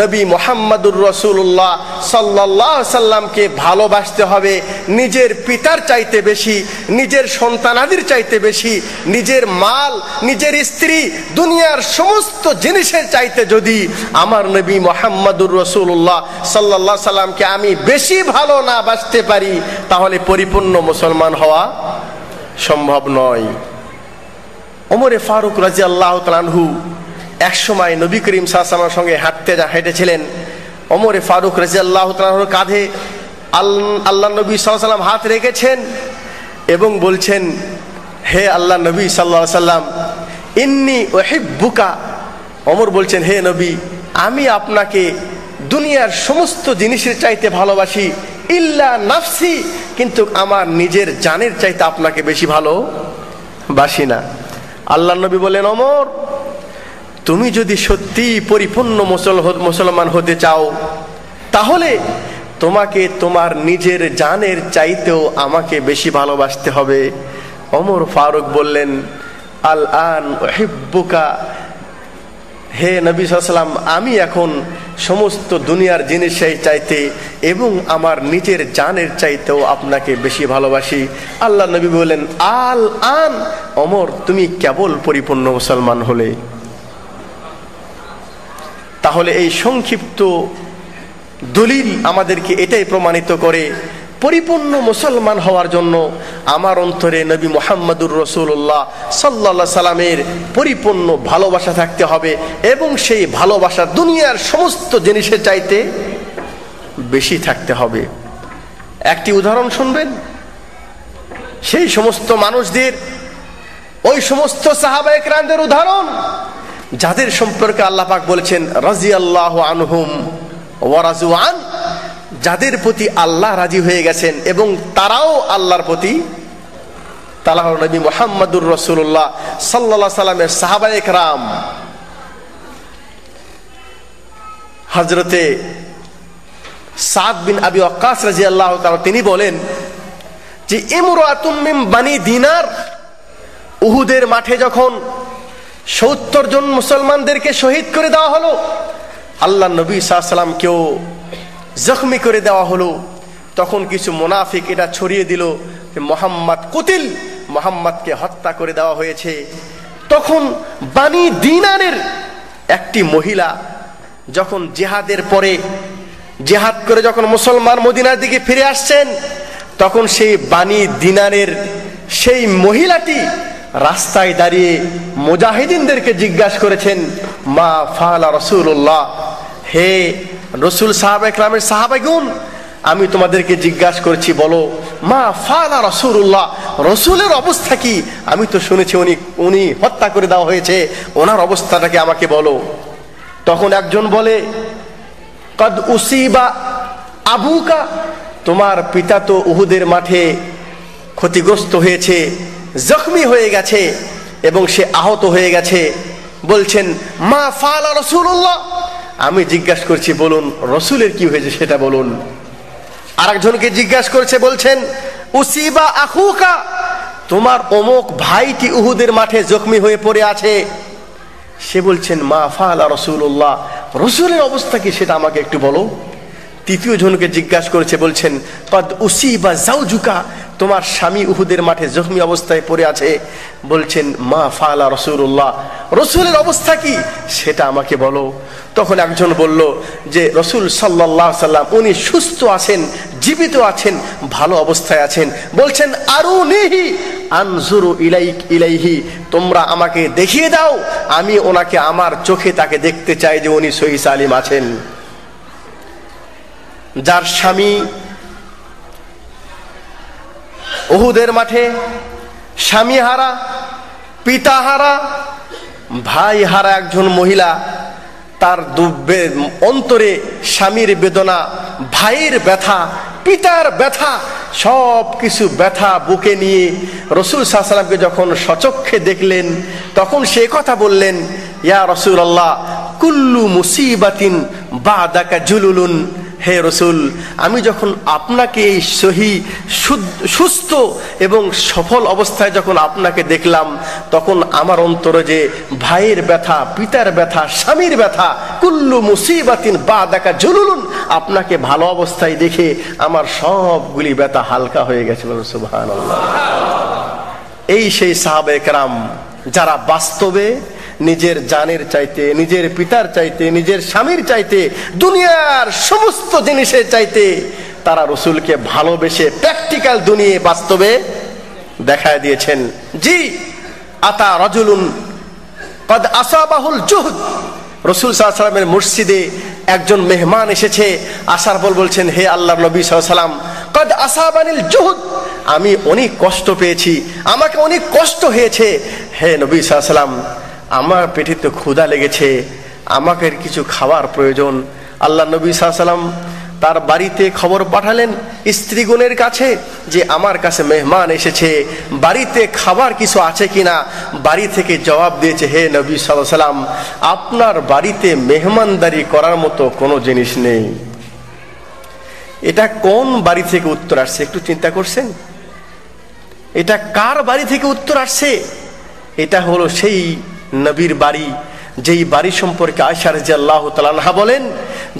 নবী মুহাম্মদুর রাসূলুল্লাহ সাল্লাল্লাহু আলাইহি সাল্লামকে ভালোবাসতে হবে নিজের পিতার চাইতে বেশি, নিজের সন্তানাদির চাইতে বেশি, নিজের মাল, নিজের স্ত্রী, দুনিয়ার সমস্ত জিনিসের চাইতে যদি আমার নবী মুহাম্মদুর রাসূলুল্লাহ সাল্লাল্লাহু আলাইহি সাল্লামকে আমি বেশি ভালো না বাসতে পারি, তাহলে পরিপূর্ণ মুসলমান হওয়া সম্ভব নয়। ওমরে ফারুক রাদিয়াল্লাহু তাআলা আনহু এক সময় নবী করিম সাল্লাল্লাহু আলাইহি ওয়াসাল্লামের সঙ্গে হেঁটেছিলেন। ওমরে ফারুক রাদিয়াল্লাহু তাআলা আনহুর কাঁধে আল্লাহ নবী সাল্লাল্লাহু আলাইহি ওয়াসাল্লাম হাত রেখেছেন এবং বলছেন, হে আল্লাহ নবী সাল্লাল্লাহু আলাইহি ওয়াসাল্লাম, ইন্নী উহিব্বুকা। ওমর বলছেন, হে নবী, আমি আপনাকে দুনিয়ার সমস্ত জিনিসের চাইতে ভালোবাসি, ইল্লা নাফসি, কিন্তু আমার নিজের জানের চাইতে আপনাকে বেশি ভালোবাসি না। আল্লাহ নবী বলেন, ওমর, তুমি যদি সত্যি পরিপূর্ণ মুসলমান হতে চাও, তাহলে তোমাকে তোমার নিজের জানের চাইতেও আমাকে বেশি ভালোবাসতে হবে। ওমর ফারুক বললেন, আল আন উহিব্বুকা, হে নবী সাল্লাল্লাহু আলাইহি ওয়াসাল্লাম, আমি এখন সমস্ত দুনিয়ার জিনিসের চাইতে এবং আমার নিজের জানের চাইতেও আপনাকে বেশি ভালোবাসি। আল্লাহ নবী বললেন, আল আন, ওমর, তুমি কেবল পরিপূর্ণ মুসলমান হলে। তাহলে এই সংক্ষিপ্ত দলিল আমাদেরকে এটাই প্রমাণিত করে, পরিপূর্ণ মুসলমান হওয়ার জন্য আমার অন্তরে নবী মুহাম্মদুর রাসূলুল্লাহ সাল্লাল্লাহু আলাইহি সাল্লামের পরিপূর্ণ ভালোবাসা থাকতে হবে এবং সেই ভালোবাসা দুনিয়ার সমস্ত জিনিসের চাইতে বেশি থাকতে হবে। একটি উদাহরণ শুনবেন, সেই সমস্ত মানুষদের, ওই সমস্ত সাহাবায়ে কেরামদের উদাহরণ যাদের সম্পর্কে আল্লাহ পাক বলেছেন রাদিয়াল্লাহু আনহুম ওয়া রাযু আন, যাদের প্রতি আল্লাহ রাজি হয়ে গেছেন এবং তারাও আল্লাহর প্রতি। তারা হলো নবী মুহাম্মদুর রাসূলুল্লাহ সাল্লাল্লাহু আলাইহি সাল্লামের সাহাবায়ে কেরাম। হযরতে সাদ বিন আবি ওয়াক্কাস রাদিয়াল্লাহু তাআলা তিনি বলেন যে ইমরাতুম মিন বানি দিনার, উহুদের মাঠে যখন ৭০ জন মুসলমানদেরকে শহীদ করে দেওয়া হলো, আল্লাহ নবী সাল্লাল্লাহু আলাইহি সাল্লামকেও জখমি করে দেওয়া হলো, তখন কিছু মুনাফিক এটা ছড়িয়ে দিল যে মুহাম্মদ কুতিল, মুহাম্মদকে হত্যা করে দেওয়া হয়েছে। তখন বানি দিনারের একটি মহিলা যখন জিহাদের পরে, জিহাদ করে যখন মুসলমান মদিনার দিকে ফিরে আসছেন, তখন সেই বানি দিনারের সেই মহিলাটি রাস্তায় দাঁড়িয়ে মুজাহিদিনদেরকে জিজ্ঞাসা করেছেন, মা ফাআলা রাসূলুল্লাহ, হে রাসূল সাহাবায়ে কেরামের সাহাবাগণ, আমি তোমাদেরকে জিজ্ঞাসা করছি, বলো মা ফাআলা রাসূলুল্লাহ, রাসূলের অবস্থা কি? আমি তো শুনেছি উনি হত্যা করে দেওয়া হয়েছে, ওনার অবস্থাটাকে আমাকে বলো। তখন একজন বলে, কদ উসিবা আবুকা, তোমার পিতা তো উহুদের মাঠে ক্ষতিগ্রস্ত হয়েছে, জখমি হয়ে গেছে এবং সে আহত হয়ে গেছে। বলছেন, মা ফাআলা রাসূলুল্লাহ, আমি জিজ্ঞাসা করছি, বলুন রাসূলের কি হয়েছে সেটা বলুন। আরেকজনকে জিজ্ঞাসা করছে, বলছেন, উসিবা আখুকা, তোমার অমুক ভাইটি উহুদের মাঠে জখমি হয়ে পড়ে আছে। সে বলছেন, মা ফাআলা রাসূলুল্লাহ, রাসূলের অবস্থা কি সেটা আমাকে একটু বলো। তৃতীয় জনকে জিজ্ঞাসা করেছে, বলছেন কদ উসিবা জাওজুকা, তোমার স্বামী উহুদের মাঠে জখমি অবস্থায় পড়ে আছে। বলছেন মা ফালা রাসূলুল্লাহ, রাসূলের অবস্থা কি সেটা আমাকে বলো। তখন একজন বলল যে রাসূল সাল্লাল্লাহু আলাইহি সাল্লাম উনি সুস্থ আছেন, জীবিত আছেন, ভালো অবস্থায় আছেন। বলছেন আরুনিহি আনজুরু ইলাইহি, তোমরা আমাকে দেখিয়ে দাও, আমি ওনাকে আমার চোখে তাকে দেখতে চাই যে উনি সহিহ সালিম আছেন। যার স্বামী উহুদের মাঠে স্বামী হারা, পিতা হারা, ভাই হারা একজন মহিলা, তার অন্তরে স্বামীর বেদনা, ভাইয়ের ব্যথা, পিতার ব্যথা, সব কিছু ব্যথা বুকে নিয়ে রাসূল সাল্লাল্লাহু আলাইহি ওয়াসাল্লামকে যখন সচক্ষে দেখলেন, তখন সে কথা বললেন, ইয়া রাসূলুল্লাহ কুল্লু মুসিবাতিন বাদাকা জুলুলুন, হে রসুল, আমি যখন আপনাকে এই সুস্থ এবং সফল অবস্থায় যখন আপনাকে দেখলাম, তখন আমার অন্তরে যে ভাইয়ের ব্যথা, পিতার ব্যথা, স্বামীর ব্যথা, কুল্লু মুসিবাতিন বাদাকা জুলুলুন, আপনাকে ভালো অবস্থায় দেখে আমার সবগুলি ব্যথা হালকা হয়ে গেছে। সুবহানাল্লাহ। এই সেই সাহাবায়ে কেরাম যারা বাস্তবে নিজের জানের চাইতে, নিজের পিতার চাইতে, নিজের স্বামীর চাইতে, দুনিয়ার সমস্ত জিনিসের চাইতে তারা রাসূলকে ভালোবেসে প্র্যাকটিক্যাল দুনিয়া বাস্তবে দেখায় দিয়েছেন। জি, আতা রাজুলুন কদ আসাবাহুল জুহদ, রাসূল সাল্লাল্লাহু আলাইহি ওয়াসাল্লামের মসজিদে একজন মেহমান এসেছে, আসার পর বলছেন, হে আল্লাহর নবী সাল্লাল্লাহু আলাইহি ওয়াসাল্লাম কদ আসাবানিল জুহদ, আমি অনেক কষ্ট পেয়েছি, আমাকে অনেক কষ্ট হয়েছে। হে নবী সাল্লাল্লাহু আলাইহি ওয়াসাল্লাম, আমার পেটে তো ক্ষুধা লেগেছে, আমাকে কিছু খাবার প্রয়োজন। আল্লাহ নবী সাল্লাল্লাহু আলাইহি ওয়াসাল্লাম তার বাড়িতে খবর পাঠালেন স্ত্রীগণের কাছে যে আমার কাছে মেহমান এসেছে, বাড়িতে খাবার কিছু আছে কিনা। বাড়ি থেকে জবাব দিয়েছে, হে নবী সাল্লাল্লাহু আলাইহি ওয়াসাল্লাম, আপনার বাড়িতে মেহমানদারি করার মতো কোনো জিনিস নেই। এটা কোন বাড়ি থেকে উত্তর আসছে একটু চিন্তা করছেন? এটা কার বাড়ি থেকে উত্তর আসছে? এটা হলো সেই নবীর বাড়ি, যেই বাড়ি সম্পর্কে আয়েশা রাদিয়াল্লাহু তাআলা আনহা বলেন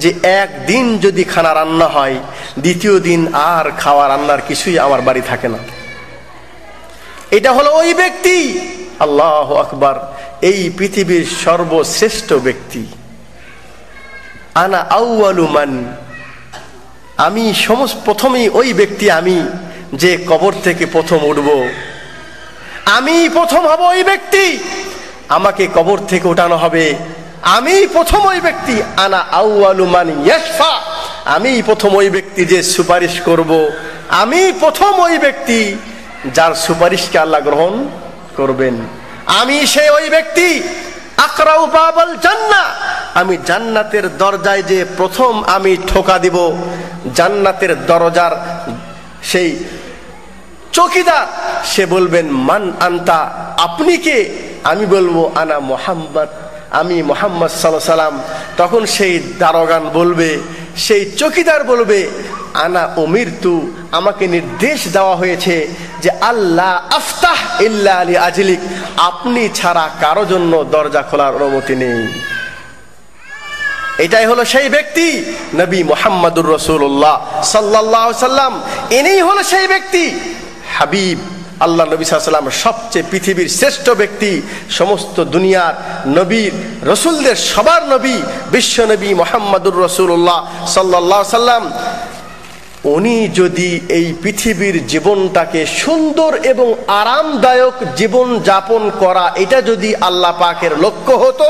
যে একদিন যদি খানা রান্না হয়, দ্বিতীয় দিন আর খাওয়া রান্নার কিছুই আমার বাড়ি থাকে না। এটা হলো ওই ব্যক্তি, আল্লাহু আকবার, এই পৃথিবীর সর্বশ্রেষ্ঠ ব্যক্তি। আনা আউয়ালু মান, আমি প্রথমেই ওই ব্যক্তি, আমি যে কবর থেকে প্রথম উঠব, আমি প্রথম হব ওই ব্যক্তি, আমাকে কবর থেকে উঠানো হবে, আমি প্রথম ওই ব্যক্তি। আনা আউয়ালু মান ইয়াশফা, আমি প্রথম ওই ব্যক্তি যে সুপারিশ করব, আমি প্রথম ওই ব্যক্তি যার সুপারিশকে আল্লাহ গ্রহণ করবেন, আমি সেই ওই ব্যক্তি। আকরাউ বাবাল জান্নাহ, আমি জান্নাতের দরজায় যে প্রথম আমি ঠোকা দিব, জান্নাতের দরজার সেই চৌকিদার সে বলবেন মান আনতা, আপনি কে? আমি বলবো আনা মুহাম্মদ, আমি মুহাম্মদ সাল্লাল্লাহু আলাইহি ওয়াসাল্লাম। তখন সেই দারোগান বলবে, সেই চৌকিদার বলবে আনা উমিরতু, আমাকে নির্দেশ দেওয়া হয়েছে যে আল্লাহ আফতাহ ইল্লা লি আজলিক, আপনি ছাড়া কারো জন্য দরজা খোলার অনুমতি নেই। এটাই হলো সেই ব্যক্তি নবী মুহাম্মদুর রাসূলুল্লাহ সাল্লাল্লাহু আলাইহি ওয়াসাল্লাম। ইনিই হলো সেই ব্যক্তি হাবিব, আল্লাহ নবী সাল্লাল্লাহু আলাইহি ওয়াসাল্লাম সবচেয়ে পৃথিবীর শ্রেষ্ঠ ব্যক্তি, সমস্ত দুনিয়ার নবীর রসুলদের সবার নবী, বিশ্ব নবী মুহাম্মদুর রাসূলুল্লাহ সাল্লাল্লাহু আলাইহি ওয়াসাল্লাম। উনি যদি এই পৃথিবীর জীবনটাকে সুন্দর এবং আরামদায়ক জীবন যাপন করা, এটা যদি আল্লাহ পাকের লক্ষ্য হতো,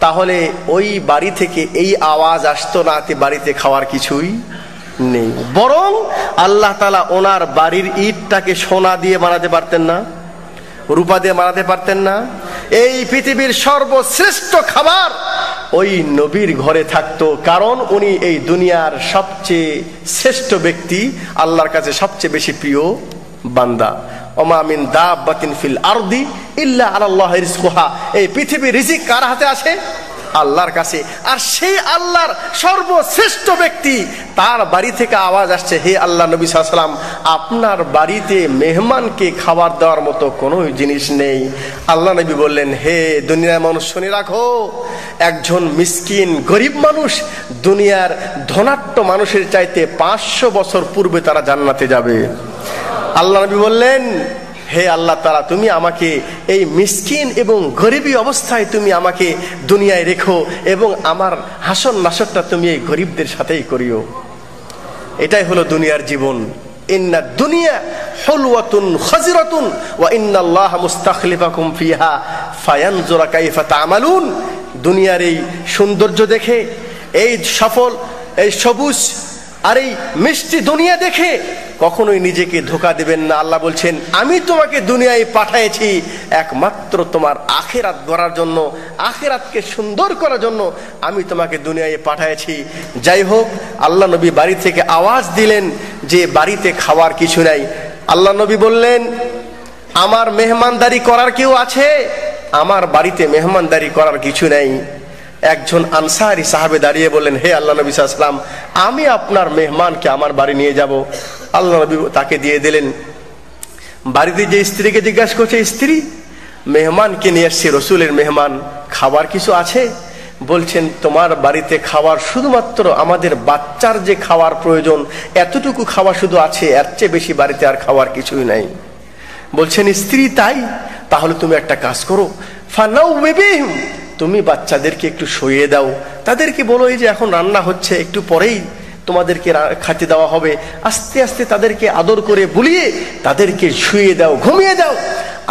তাহলে ওই বাড়ি থেকে এই আওয়াজ আসতো না যে বাড়িতে খাওয়ার কিছুই নেই। বরং আল্লাহ তাআলা ওনার বাড়ির ইটটাকে সোনা দিয়ে বানাতে পারতেন না, রূপা দিয়ে বানাতে পারতেন না? এই পৃথিবীর সর্বশ্রেষ্ঠ খাবার ওই নবীর ঘরে থাকতো, কারণ উনি এই দুনিয়ার সবচেয়ে শ্রেষ্ঠ ব্যক্তি, আল্লাহর কাছে সবচেয়ে বেশি প্রিয় বান্দা। ওমা মিন দাব্বাতিন ফিল আরদি ইল্লা আলাল্লাহি রিজকুহা, এই পৃথিবীর রিজিক কার হাতে আছে? আল্লাহর কাছে। আর সেই আল্লাহর সর্বশ্রেষ্ঠ ব্যক্তি, তার বাড়ি থেকে আওয়াজ আসছে, হে আল্লাহ নবী সাল্লাল্লাহু আলাইহি ওয়াসাল্লাম, আপনার বাড়িতে মেহমানকে খাবার দেওয়ার মতো কোনো জিনিস নেই। আল্লাহ নবী বললেন, হে দুনিয়ার মানুষ, শুনে রাখো, একজন মিসকিন গরিব মানুষ দুনিয়ার ধনাঢ্য মানুষের চাইতে 500 বছর পূর্বে তারা জান্নাতে যাবে। আল্লাহ নবী বললেন, হে আল্লাহ তাআলা, তুমি আমাকে এই মিসকিন এবং গরিবী অবস্থায় তুমি আমাকে দুনিয়ায় রেখো, এবং আমার হাসন নাসরটা তুমি এই গরিবদের সাথেই করিও। এটাই হলো দুনিয়ার জীবন। ইন্না দুনিয়া হুলওয়াতুন খাজিরাতুন ওয়া ইন্নাল্লাহা মুস্তাখলিফাকুম ফিহা ফায়ানজুরা কাইফা তা'মালুন। দুনিয়ার এই সৌন্দর্য দেখে, এই সফল, এই সবুজ আর এই মিষ্টি দুনিয়া দেখে কখনোই নিজেকে ধোঁকা দিবেন না। আল্লাহ বলছেন, আমি তোমাকে দুনিয়ায় পাঠিয়েছি একমাত্র তোমার আখিরাত গড়ার জন্য, আখিরাতকে সুন্দর করার জন্য আমি তোমাকে দুনিয়ায় পাঠিয়েছি। যাই হোক, আল্লাহ নবী বাড়ি থেকে আওয়াজ দিলেন যে বাড়িতে খাওয়ার কিছু নাই। আল্লাহ নবী বললেন, আমার মেহমানদারি করার কেউ আছে? আমার বাড়িতে মেহমানদারি করার কিছু নাই। একজন আনসারী সাহাবে দাঁড়িয়ে বললেন, হে আল্লাহ নবী সাল্লাল্লাহু আলাইহি ওয়াসাল্লাম, আমি আপনার মেহমানকে আমার বাড়ি নিয়ে যাব। আল্লাহ নবী তাকে দিয়ে দিলেন। বাড়িতে যে স্ত্রীকে জিজ্ঞাসা করছে, স্ত্রী, মেহমানকে নিয়ে এসেছি, রসুলের মেহমান, খাবার কিছু আছে? বলছেন, তোমার বাড়িতে খাবার শুধুমাত্র আমাদের বাচ্চার যে খাওয়ার প্রয়োজন এতটুকু খাওয়া শুধু আছে, এর চেয়ে বেশি বাড়িতে আর খাওয়ার কিছুই নাই। বলছেন স্ত্রী, তাই? তাহলে তুমি একটা কাজ করো, ফানাউবিহিম, তুমি বাচ্চাদেরকে একটু শুইয়ে দাও, তাদেরকে বলো এই যে এখন রান্না হচ্ছে, একটু পরেই তোমাদেরকে খেতে দেওয়া হবে, আস্তে আস্তে তাদেরকে আদর করে বুলিয়ে তাদেরকে শুইয়ে দাও, ঘুমিয়ে দাও,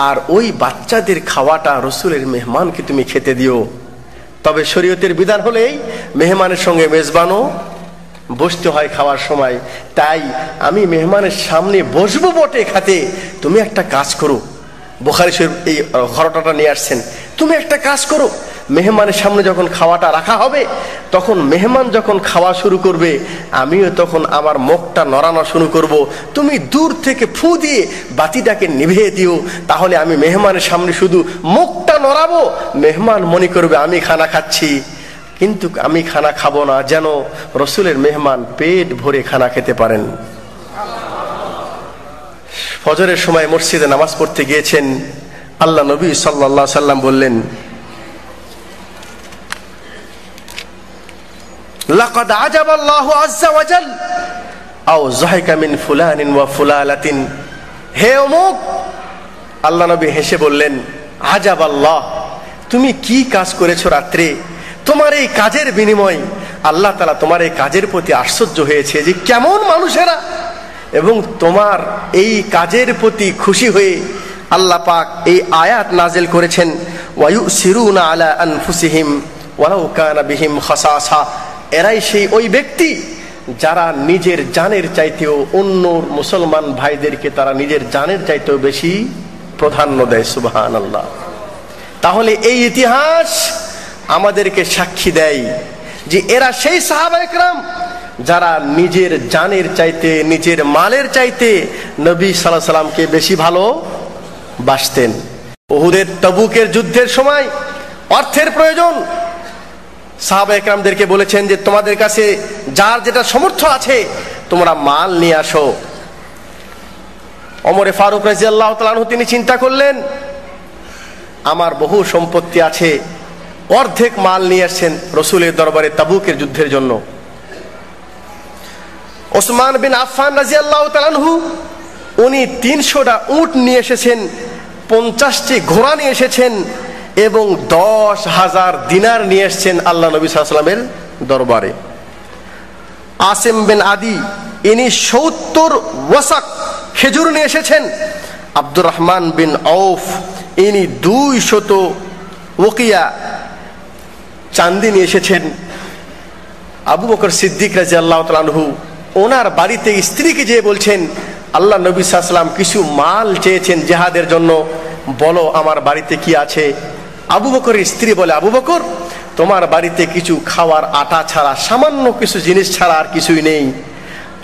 আর ওই বাচ্চাদের খাওয়াটা রসুলের মেহমানকে তুমি খেতে দিও। তবে শরীয়তের বিধান হলেই মেহমানের সঙ্গে মেজবানও বসতে হয় খাওয়ার সময়। তাই আমি মেহমানের সামনে বসবো বটে খাতে, তুমি একটা কাজ করো, বুখারী শরীফ এই ঘটনাটা নিয়ে আসছেন, তুমি একটা কাজ করো, মেহমানের সামনে যখন খাওয়াটা রাখা হবে, তখন মেহমান যখন খাওয়া শুরু করবে, আমিও তখন আমার মুখটা নড়ানো শুরু করব, তুমি দূর থেকে ফু দিয়ে বাতিটাকে নিভিয়ে দিও, তাহলে আমি মেহমানের সামনে শুধু মুখটা নড়াবো, মেহমান মনে করবে আমি খানা খাচ্ছি, কিন্তু আমি খানা খাবো না, যেন রসুলের মেহমান পেট ভরে খানা খেতে পারেন। ফজরের সময় মসজিদে নামাজ পড়তে গিয়েছেন, আল্লাহ নবী সাল্লাল্লাহু আলাইহি সাল্লাম বললেন, লাকাদ আজাবাল্লাহু আযজা ওয়া জাল আও যাহিকা মিন ফুলানিন ওয়া ফুলালাতিন। হে অমুক, আল্লাহ নবী হেসে বললেন, আজাবাল্লাহ, তুমি কি কাজ করেছো রাত্রে, তোমার এই কাজের বিনিময় আল্লাহ তাআলা তোমার এই কাজের প্রতি আশ্চর্য হয়েছে যে কেমন মানুষেরা, এবং তোমার এই কাজের প্রতি খুশি হয়ে আল্লাহ পাক এই আয়াত নাজিল করেছেন, ওয়ায়ুসিরুনা আলা আনফুসিহিম ওয়ালাউ কানা বিহিম খাসাসা। এরাই সেই ওই ব্যক্তি যারা নিজের জানের চাইতেও অন্য মুসলমান ভাইদেরকে তারা নিজের জানের চাইতেও বেশি প্রাধান্য দেয়। সুবহানাল্লাহ। তাহলে এই ইতিহাস আমাদেরকে সাক্ষী দেয় যে এরা সেই সাহাবায়ে কেরাম যারা নিজের জানের চাইতে, নিজের মালের চাইতে নবী সাল্লাল্লাহু আলাইহি সাল্লামকে বেশি ভালোবাসতেন। উহুদের তাবুকের যুদ্ধের সময় অর্থের প্রয়োজন, সাহাবায়ে কেরামদেরকে বলেছেন যে তোমাদের কাছে যার যেটা সামর্থ্য আছে তোমরা মাল নিয়ে আসো। ওমর ফারুক রাদিয়াল্লাহু তাআলা আনহু তিনি চিন্তা করলেন, আমার বহু সম্পত্তি আছে, অর্ধেক মাল নিয়ে আসছেন রসুলের দরবারে তাবুকের যুদ্ধের জন্য। ওসমান বিন আফফান রাদিয়াল্লাহু তাআলা আনহু উনি 300টা উট নিয়ে এসেছেন, 50টি ঘোড়া নিয়ে এসেছেন, এবং 10,000 দিনার নিয়ে এসেছেন আল্লাহ নবী সাল্লাল্লাহু আলাইহি ওয়াসাল্লামের দরবারে। আসিম বিন আদি ইনি 70 ওয়াসাক খেজুর নিয়ে এসেছেন। আব্দুর রহমান বিন আউফ ইনি 200 ওকিয়া চাঁদি নিয়ে এসেছেন। আবু বকর সিদ্দিক রাদিয়াল্লাহু তাআলা আনহু ওনার বাড়িতে স্ত্রীকে যেয়ে বলছেন, আল্লাহ নবী সাল্লাল্লাহু আলাইহি ওয়াসাল্লাম কিছু মাল চেয়েছেন জিহাদের জন্য, বলো আমার বাড়িতে কি আছে। আবু বকরের স্ত্রী বলে, আবু বকর, তোমার বাড়িতে কিছু খাওয়ার আটা ছাড়া, সামান্য কিছু জিনিস ছাড়া আর কিছুই নেই।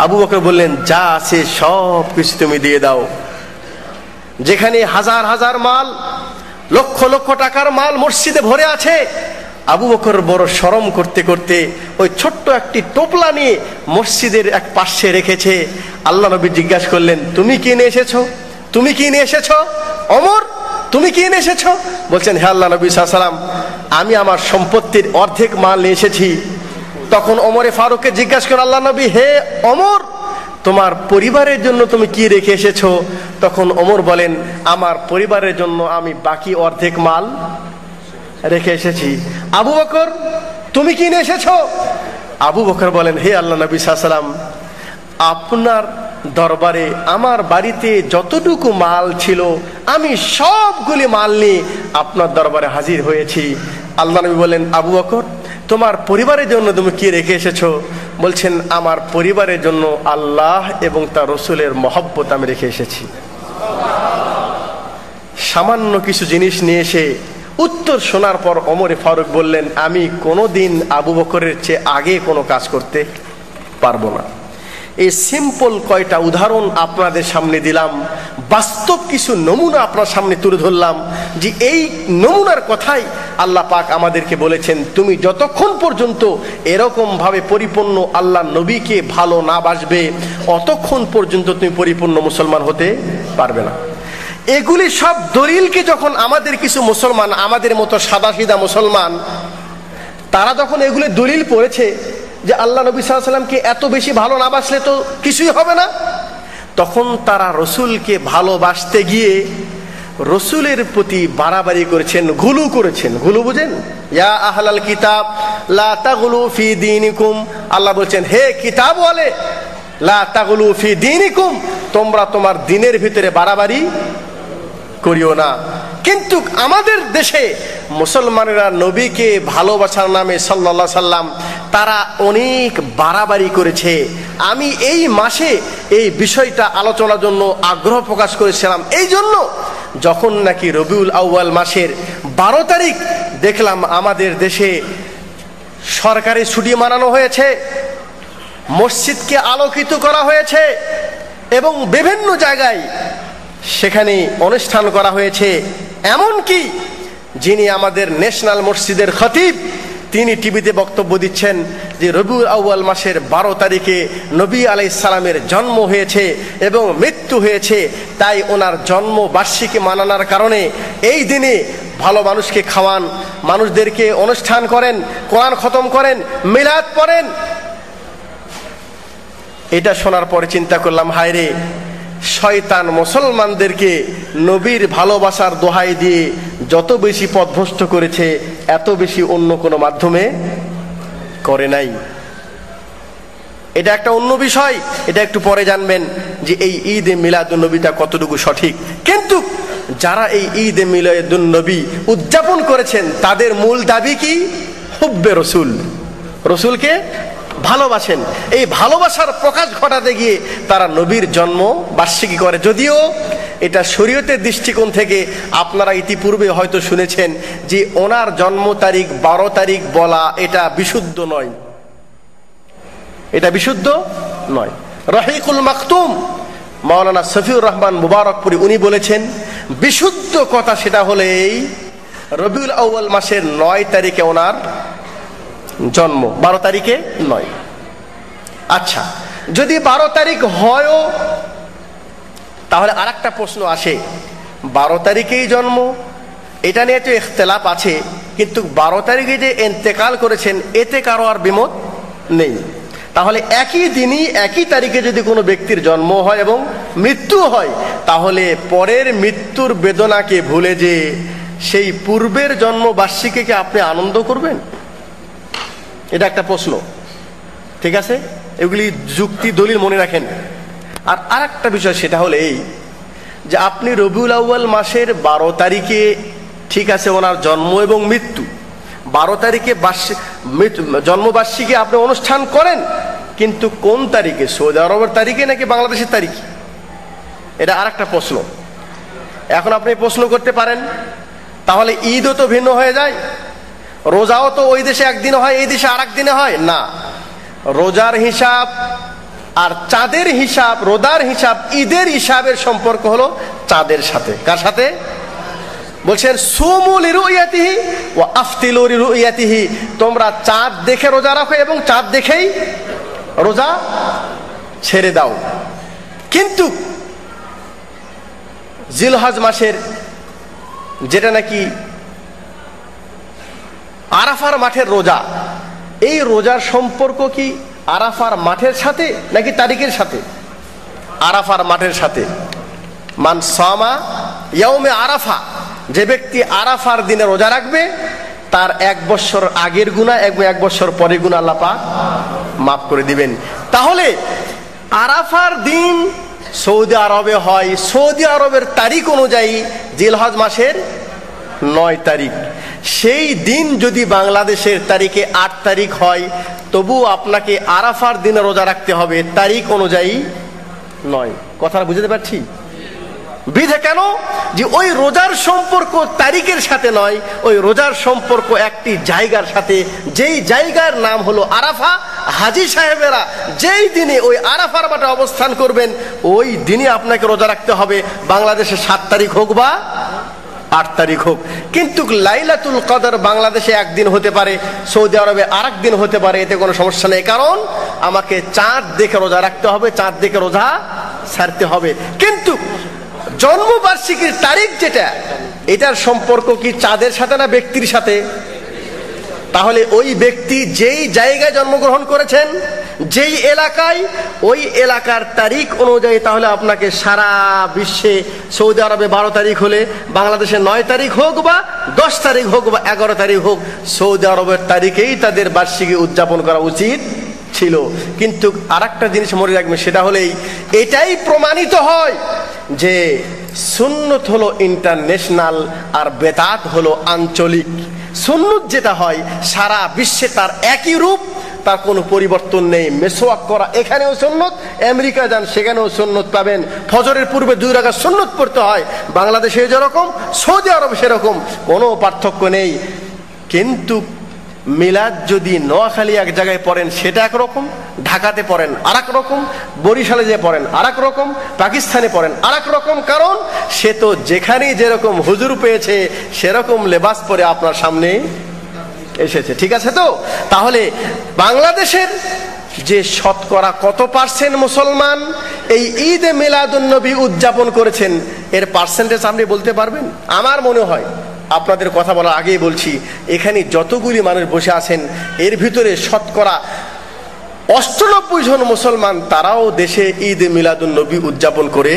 আবু বকর বললেন, যা আছে সব কিছু তুমি দিয়ে দাও। যেখানে হাজার হাজার মাল, লক্ষ লক্ষ টাকার মাল মসজিদে ভরে আছে, আবু বকর বড় শরম করতে করতে ওই ছোট্ট একটি টোপলা নিয়ে মসজিদের এক পাশে রেখেছে। আল্লাহ নবী জিজ্ঞাসা করলেন, তুমি কি নিয়ে এসেছো? তুমি কি নিয়ে এসেছো ওমর? তুমি কি নিয়ে এসেছো? বলছেন, হে আল্লাহ নবী সাল্লাল্লাহু আলাইহি ওয়াসাল্লাম, আমি আমার সম্পত্তির অর্ধেক মাল নিয়ে এসেছি। তখন ওমরে ফারুককে জিজ্ঞাসা করে, আল্লাহ নবী, হে ওমর, তোমার পরিবারের জন্য তুমি কি রেখে এসেছো? তখন ওমর বলেন, আমার পরিবারের জন্য আমি বাকি অর্ধেক মাল রেখে এসেছি। আবু বকর, তুমি কি নিয়ে এসেছো? আবু বকর বলেন, হে আল্লাহ নবী সাল্লাল্লাহু আলাইহি ওয়াসাল্লাম, আপনার দরবারে আমার বাড়িতে যতটুকু মাল ছিল আমি সবগুলি মাল নিয়ে আপনার দরবারে হাজির হয়েছি। আল্লাহ নবী বলেন, আবু বকর, তোমার পরিবারের জন্য তুমি কি রেখে এসেছো? বলছেন, আমার পরিবারের জন্য আল্লাহ এবং তার রসুলের মহব্বত আমি রেখে এসেছি। সামান্য কিছু জিনিস নিয়ে এসে উত্তর শোনার পর ওমরে ফারুক বললেন, আমি কোনোদিন আবু বকরের চেয়ে আগে কোনো কাজ করতে পারবো না। এই সিম্পল কয়টা উদাহরণ আপনাদের সামনে দিলাম, বাস্তব কিছু নমুনা আপনার সামনে তুলে ধরলাম, যে এই নমুনার কথাই আল্লাহ পাক আমাদেরকে বলেছেন, তুমি যতক্ষণ পর্যন্ত এরকম ভাবে পরিপূর্ণ আল্লাহ নবীকে ভালো না বাসবে অতক্ষণ পর্যন্ত তুমি পরিপূর্ণ মুসলমান হতে পারবে না। এগুলি সব দলিলকে যখন আমাদের কিছু মুসলমান, আমাদের মতো সাদাসিধা মুসলমান, তারা যখন এগুলি দলিল পড়েছে যে আল্লাহ নবী সাল্লাল্লাহু আলাইহি ওয়াসাল্লামকে এত বেশি ভালো না বাসলে তো কিছুই হবে না, তখন তারা রসুলকে ভালোবাসতে গিয়ে রসুলের প্রতি বাড়াবাড়ি করেছেন, ঘুলু করেছেন। ঘুলু বুঝেন? ইয়া আহলাল কিতাব লা তাগলু ফি দীনিকুম, আল্লাহ বলছেন, হে কিতাব ওয়ালে, লা তাগলু ফি দীনিকুম, তোমরা তোমার দ্বীনের ভিতরে বাড়াবাড়ি করিও না। কিন্তু আমাদের দেশে মুসলমানেরা নবীকে ভালোবাসার নামে সাল্লাল্লাহু আলাইহি সাল্লাম তারা অনেক বাড়াবাড়ি করেছে। আমি এই মাসে এই বিষয়টা আলোচনার জন্য আগ্রহ প্রকাশ করেছিলাম, এই জন্য যখন নাকি রবিউল আউয়াল মাসের 12 তারিখ দেখলাম আমাদের দেশে সরকারি ছুটি মানানো হয়েছে, মসজিদকে আলোকিত করা হয়েছে এবং বিভিন্ন জায়গায় সেখানে অনুষ্ঠান করা হয়েছে। এমনকি যিনি আমাদের ন্যাশনাল মসজিদের খতিব, তিনি টিভিতে বক্তব্য দিচ্ছেন যে রবিউল আউয়াল মাসের 12 তারিখে নবী আলাইহিস সালামের জন্ম হয়েছে এবং মৃত্যু হয়েছে, তাই ওনার জন্ম বার্ষিকী মানানোর কারণে এই দিনে ভালো মানুষকে খাওয়ান, মানুষদেরকে অনুষ্ঠান করেন, কোরআন খতম করেন, মিলাদ পড়েন। এটা শোনার পরে চিন্তা করলাম, হায় রে, শয়তান মুসলমানদেরকে নবীর ভালোবাসার দোহাই দিয়ে যত বেশি পথভ্রষ্ট করেছে এত বেশি অন্য কোনো মাধ্যমে করে নাই। এটা একটা অন্য বিষয়, এটা একটু পরে জানবেন যে এই ঈদে মিলাদুন নবীটা কতটুকু সঠিক। কিন্তু যারা এই ঈদে মিলাদুন নবী উদযাপন করেছেন তাদের মূল দাবি কি? হুব্বে রসুল, রসুলকে ভালোবাসেন। এই ভালোবাসার প্রকাশ ঘটাতে গিয়ে তারা নবীর জন্ম বার্ষিকী করে। যদিও এটা শরীয়তের দৃষ্টিকোণ থেকে আপনারা ইতিপূর্বে হয়তো শুনেছেন যে ওনার জন্ম তারিখ 12 তারিখ বলা এটা বিশুদ্ধ নয়, এটা বিশুদ্ধ নয়। রহিকুল মাকতুম মাওলানা সফিউর রহমান মুবারকপুরি উনি বলেছেন বিশুদ্ধ কথা সেটা হলে এই রবিউল আউয়াল মাসের 9 তারিখে ওনার জন্ম, 12 তারিখে নয়। আচ্ছা, যদি 12 তারিখ হয়ও তাহলে আরেকটা প্রশ্ন আসে, 12 তারিখেই জন্ম, এটা নিয়ে তো ইখতিলাফ আছে, কিন্তু 12 তারিখে যে ইন্তেকাল করেছেন এতে কারো আর বিমত নেই। তাহলে একই দিনই একই তারিখে যদি কোনো ব্যক্তির জন্ম হয় এবং মৃত্যু হয়, তাহলে পরের মৃত্যুর বেদনাকে ভুলে যে সেই পূর্বের জন্ম বার্ষিকীকে আপনি আনন্দ করবেন? এটা একটা প্রশ্ন, ঠিক আছে? এগুলি যুক্তি দলিল মনে রাখেন। আর আরেকটা বিষয় সেটা হলো এই যে আপনি রবিউল আউয়াল মাসের 12 তারিখে, ঠিক আছে, ওনার জন্ম এবং মৃত্যু 12 তারিখে জন্মবার্ষিকী আপনি অনুষ্ঠান করেন, কিন্তু কোন তারিখে? সৌদি আরবের তারিখে নাকি বাংলাদেশের তারিখে? এটা আরেকটা প্রশ্ন। এখন আপনি প্রশ্ন করতে পারেন তাহলে ঈদও তো ভিন্ন হয়ে যায়, রোজাও তো ওই দেশে একদিনে হয় এই দেশে আরেক দিনে হয় না। রোজার হিসাব আর চাঁদের হিসাব, রোজার হিসাব ঈদের হিসাবের সম্পর্ক হলো চাঁদের সাথে। কার সাথে? বলছেন সুমু লিরুয়াতিহি ওয়া আফতিলু লিরুয়াতিহি, তোমরা চাঁদ দেখে রোজা রাখো এবং চাঁদ দেখেই রোজা ছেড়ে দাও। কিন্তু জিলহজ মাসের যেটা নাকি আরাফার মাঠের রোজা, এই রোজার সম্পর্ক কি আরাফার মাঠের সাথে নাকি তারিখের সাথে? আরাফার মাঠের সাথে। মান সামা ইয়াউমে আরাফা, যে ব্যক্তি আরাফার দিনে রোজা রাখবে তার 1 বছর আগের গুনাহ এবং 1 বছর পরের গুনাহ আল্লাহ পাক মাফ করে দিবেন। তাহলে আরাফার দিন সৌদি আরবে হয়, সৌদি আরবের তারিখ অনুযায়ী জিলহজ মাসের 9 তারিখ। সেই দিন যদি বাংলাদেশের তারিখে 8 তারিখ হয়, তবু আপনাকে আরাফার দিনে রোজা রাখতে হবে তারিখ অনুযায়ী নয়। কথা বুঝতে পারছি? বিধে কেন? যে ওই রোজার সম্পর্ক তারিখের সাথে নয়, ওই রোজার সম্পর্ক একটি জায়গার সাথে, যেই জায়গার নাম হলো আরাফা। হাজী সাহেবেরা যেই দিনে ওই আরাফার মাঠে অবস্থান করবেন ওই দিনে আপনাকে রোজা রাখতে হবে, বাংলাদেশে 7 তারিখ হোক বা 8 তারিখ হোক। কিন্তু লাইলাতুল কদর বাংলাদেশে একদিন হতে পারে, সৌদি আরবে আরেক দিন হতে পারে, এতে কোনো সমস্যা নেই। কারণ আমাকে চাঁদ দেখে রোজা রাখতে হবে, চাঁদ দেখে রোজা ছাড়তে হবে। কিন্তু জন্মবার্ষিকীর তারিখ যেটা, এটার সম্পর্ক কি চাঁদের সাথে না ব্যক্তির সাথে? তাহলে ওই ব্যক্তি যেই জায়গায় জন্মগ্রহণ করেছেন, যেই এলাকায়, ওই এলাকার তারিখ অনুযায়ী তাহলে আপনাকে সারা বিশ্বে সৌদি আরবে 12 তারিখ হলে বাংলাদেশে 9 তারিখ হোক বা 10 তারিখ হোক বা 11 তারিখ হোক, সৌদি আরবের তারিখেই তাদের বার্ষিকী উদযাপন করা উচিত ছিল। কিন্তু আরেকটা জিনিস মনে রাখবেন, সেটা হলেই এটাই প্রমাণিত হয় যে সুন্নত হলো ইন্টারন্যাশনাল আর বেদাত হলো আঞ্চলিক। সুন্নত যেটা হয় সারা বিশ্বে তার একই রূপ, তার কোনো পরিবর্তন নেই। মেসওয়াক করা এখানেও সুন্নত, আমেরিকা যান সেখানেও সুন্নত পাবেন। ফজরের পূর্বে 2 রাকাত সুন্নত পড়তে হয়, বাংলাদেশে যেরকম সৌদি আরব সেরকম, কোনো পার্থক্য নেই। কিন্তু মিলাদ যদি নোয়াখালী এক জায়গায় পড়েন সেটা একরকম, ঢাকাতে পড়েন আর এক রকম, বরিশালে যে পড়েন আর এক রকম, পাকিস্তানে পড়েন আর এক রকম। কারণ সে তো যেখানেই যেরকম হুজুর পেয়েছে সেরকম লেবাস পরে আপনার সামনে এসেছে। ঠিক আছে তো? তাহলে বাংলাদেশের যে শতকরা কত পার্সেন্ট মুসলমান এই ঈদে মিলাদুন নবী উদযাপন করেছেন, এর পার্সেন্টেজ আপনি বলতে পারবেন? আমার মনে হয়, আপনাদের কথা বলার আগেই বলছি, এখানে যতগুলি মানুষ বসে আছেন এর ভিতরে শতকরা 98 জন মুসলমান, তারাও দেশে ঈদ মিলাদুন নবী উদযাপন করে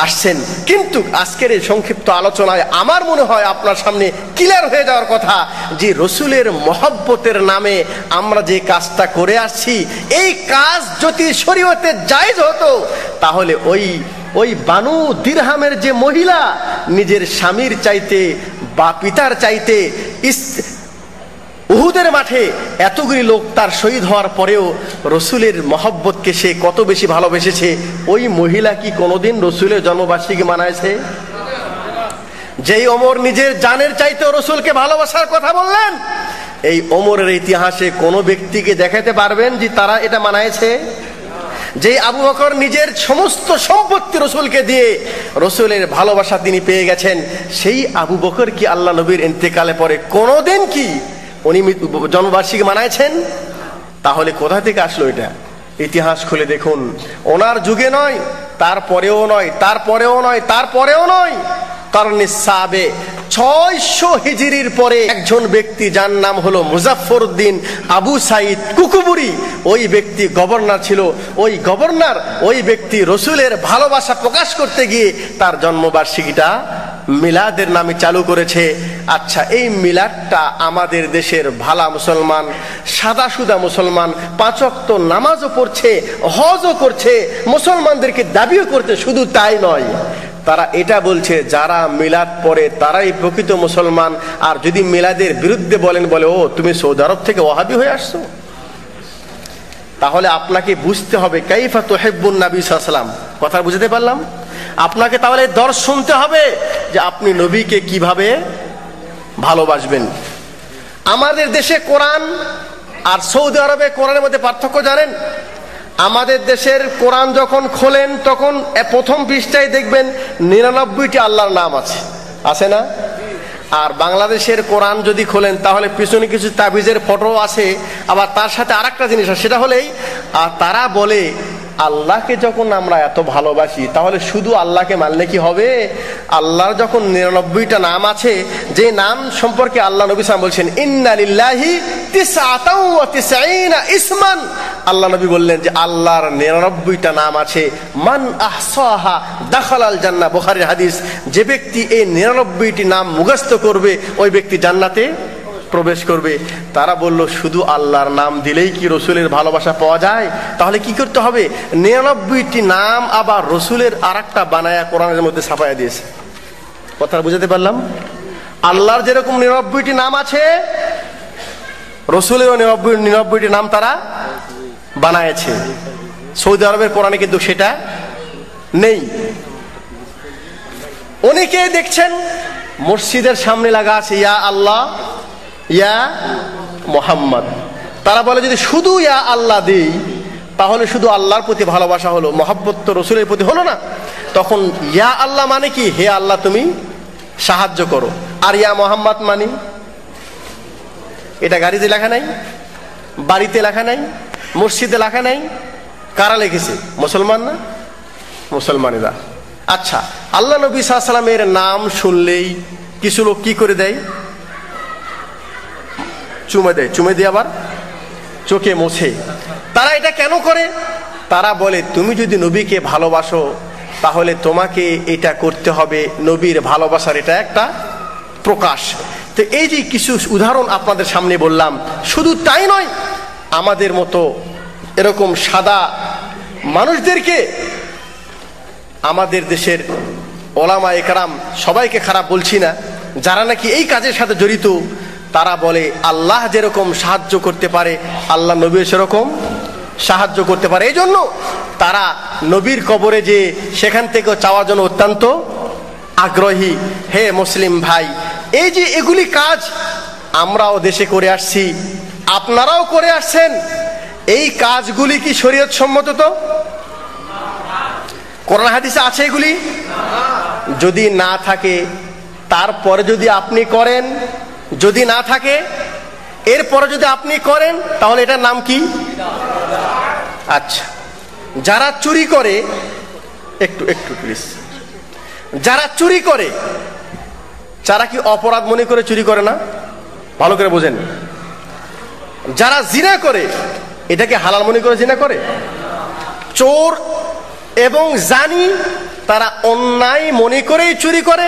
আসছেন। কিন্তু আজকের এই সংক্ষিপ্ত আলোচনায় আমার মনে হয় আপনার সামনে ক্লিয়ার হয়ে যাওয়ার কথা যে রসুলের মহব্বতের নামে আমরা যে কাজটা করে আসছি, এই কাজ যদি শরীয়তে জায়েজ হতো তাহলে ওই বানু দিরহামের যে মহিলা নিজের স্বামীর চাইতে বা পিতার চাইতে উহুদের মাঠে এতগুলি লোক তার শহীদ হওয়ার পরেও রসুলের মহব্বতকে সে কত বেশি ভালোবেসেছে, ওই মহিলা কি কোনোদিন রসুলের জন্মবার্ষিকী মানায়ছে? যেই ওমর নিজের জানের চাইতেও রসুলকে ভালোবাসার কথা বললেন, এই ওমরের ইতিহাসে কোনো ব্যক্তিকে দেখাতে পারবেন যে তারা এটা মানায়ছে? যে আবু বকর নিজের সমস্ত সম্পত্তি রসুলকে দিয়ে রসুলের ভালোবাসা তিনি পেয়ে গেছেন, সেই আবু বকর কি আল্লাহ নবীর ইন্তেকালে পরে কোনোদিন কি উনি জন্মবার্ষিকী মানায়ছেন? তাহলে কোথা থেকে আসলো এটা? ইতিহাস খুলে দেখুন। ওনার যুগে নয়, তারপরেও নয়, তারপরেও নয়, তারপরেও নয়, কারণে সাবে 600 হিজরির পরে একজন ব্যক্তি যার নাম হলো মুজাফফরউদ্দিন আবু সাইদ কুকুবুরি, ওই ব্যক্তি গভর্নর ছিল। ওই ব্যক্তি রসুলের ভালোবাসা প্রকাশ করতে গিয়ে তার জন্মবার্ষিকীটা মিলাদের নামে চালু করেছে। আচ্ছা, এই মিলাদটা আমাদের দেশের ভালা মুসলমান, সাদাসুদা মুসলমান, 5 ওয়াক্ত নামাজও পড়ছে, হজও করছে, মুসলমানদেরকে দাবিও করতে, শুধু তাই নয়, তারা এটা বলছে যারা মিলাদ পড়ে তারাই প্রকৃত মুসলমান। আর যদি মিলাদের বিরুদ্ধে বলে ও তুমি সৌদি আরব থেকে ওয়াহাবি হয়ে আসছো, তাহলে আপনাকে বুঝতে হবে কাইফা তুহিব্বুন নবী সাল্লাল্লাহু আলাইহি ওয়াসাল্লাম। কথা বুঝতে পারলাম? আপনাকে তাহলে দর্শ শুনতে হবে যে আপনি নবীকে কিভাবে ভালোবাসবেন। আমাদের দেশে কোরআন আর সৌদি আরবে কোরআনের মধ্যে পার্থক্য জানেন? আমাদের দেশের কোরআন যখন খোলেন তখন প্রথম পৃষ্ঠায় দেখবেন 99টি আল্লাহর নাম আছে, আছে না? আর বাংলাদেশের কোরআন যদি খোলেন তাহলে পিছনে কিছু তাবিজের ফটো আছে, আবার তার সাথে আরেকটা জিনিস আছে, সেটা হলেই তারা বলে আল্লাহকে যখন আমরা এত ভালোবাসি তাহলে শুধু আল্লাহকে মানলে কি হবে? আল্লাহর যখন 99টা নাম আছে, যে নাম সম্পর্কে আল্লাহ নবী সাল্লাল্লাহু আলাইহি ওয়াসাল্লাম বলছেন ইন্না লিল্লাহি 99 ইসমান, আল্লাহ নবী বললেন যে আল্লাহর 99টা নাম আছে, মান আহসাহা দাখালাল জান্নাহ, বুখারীর হাদিস। যে ব্যক্তি এই 99টি নাম মুখস্থ করবে ওই ব্যক্তি জান্নাতে প্রবেশ করবে। তারা বলল শুধু আল্লাহর নাম দিলেই কি রসুলের ভালোবাসা পাওয়া যায়? তাহলে কি করতে হবে? 99টি নাম আবার রসুলের আরেকটা বানায়া কোরআনের মধ্যে ছাপায়া দিয়েছে। কথা বুঝাতে পারলাম? আল্লাহর যেরকম 99টি নাম আছে, রসুলেরও 99টি নাম তারা বানায়েছে। সৌদি আরবের কোরআনে কিন্তু সেটা নেই। অনেকে দেখছেন মসজিদের সামনে লাগা আছে ইয়া আল্লাহ ইয়া মোহাম্মদ। তারা বলে যদি শুধু ইয়া আল্লাহ দিই তাহলে শুধু আল্লাহর প্রতি ভালোবাসা হলো, মহব্বত তো রসুলের প্রতি হলো না। তখন ইয়া আল্লাহ মানে কি? হে আল্লাহ তুমি সাহায্য করো। আর ইয়া মোহাম্মদ মানে এটা গাড়িতে লেখা নাই, বাড়িতে লেখা নাই, মসজিদে লেখা নাই। কারা লিখেছে? মুসলমান না? মুসলমানেরা। আচ্ছা, আল্লাহ নবী সাল্লাল্লাহু আলাইহি ওয়াসাল্লামের নাম শুনলেই কিছু লোক কি করে দেয়? চুমে দেয়, চুমে দিয়ে আবার চোখে মোছে। তারা এটা কেন করে? তারা বলে তুমি যদি নবীকে ভালোবাসো তাহলে তোমাকে এটা করতে হবে, নবীর ভালোবাসার এটা একটা প্রকাশ। তো এই যে কিছু উদাহরণ আপনাদের সামনে বললাম, শুধু তাই নয়, আমাদের মতো এরকম সাদা মানুষদেরকে আমাদের দেশের ওলামা একরাম, সবাইকে খারাপ বলছি না, যারা নাকি এই কাজের সাথে জড়িত, তারা বলে আল্লাহ যেরকম সাহায্য করতে পারে আল্লাহ নবী সেরকম সাহায্য করতে পারে। এই জন্য তারা নবীর কবরে যে সেখান থেকে চাওয়ার জন্য অত্যন্ত আগ্রহী। হে মুসলিম ভাই, এই যে এগুলি কাজ আমরাও দেশে করে আসছি, আপনারাও করে আসছেন, এই কাজগুলি কি শরীয়ত সম্মত? তো কোরআন হাদিসে আছে এগুলি? যদি না থাকে তারপরে যদি আপনি করেন, যদি না থাকে এরপরে যদি আপনি করেন তাহলে এটার নাম কি? আচ্ছা, যারা চুরি করে, একটু প্লিজ, যারা চুরি করে যারা কি অপরাধ মনে করে চুরি করে না? ভালো করে বোঝেন। যারা জিনা করে এটাকে হালাল মনে করে জিনা করে? চোর এবং জানি তারা অন্যায় মনে করেই চুরি করে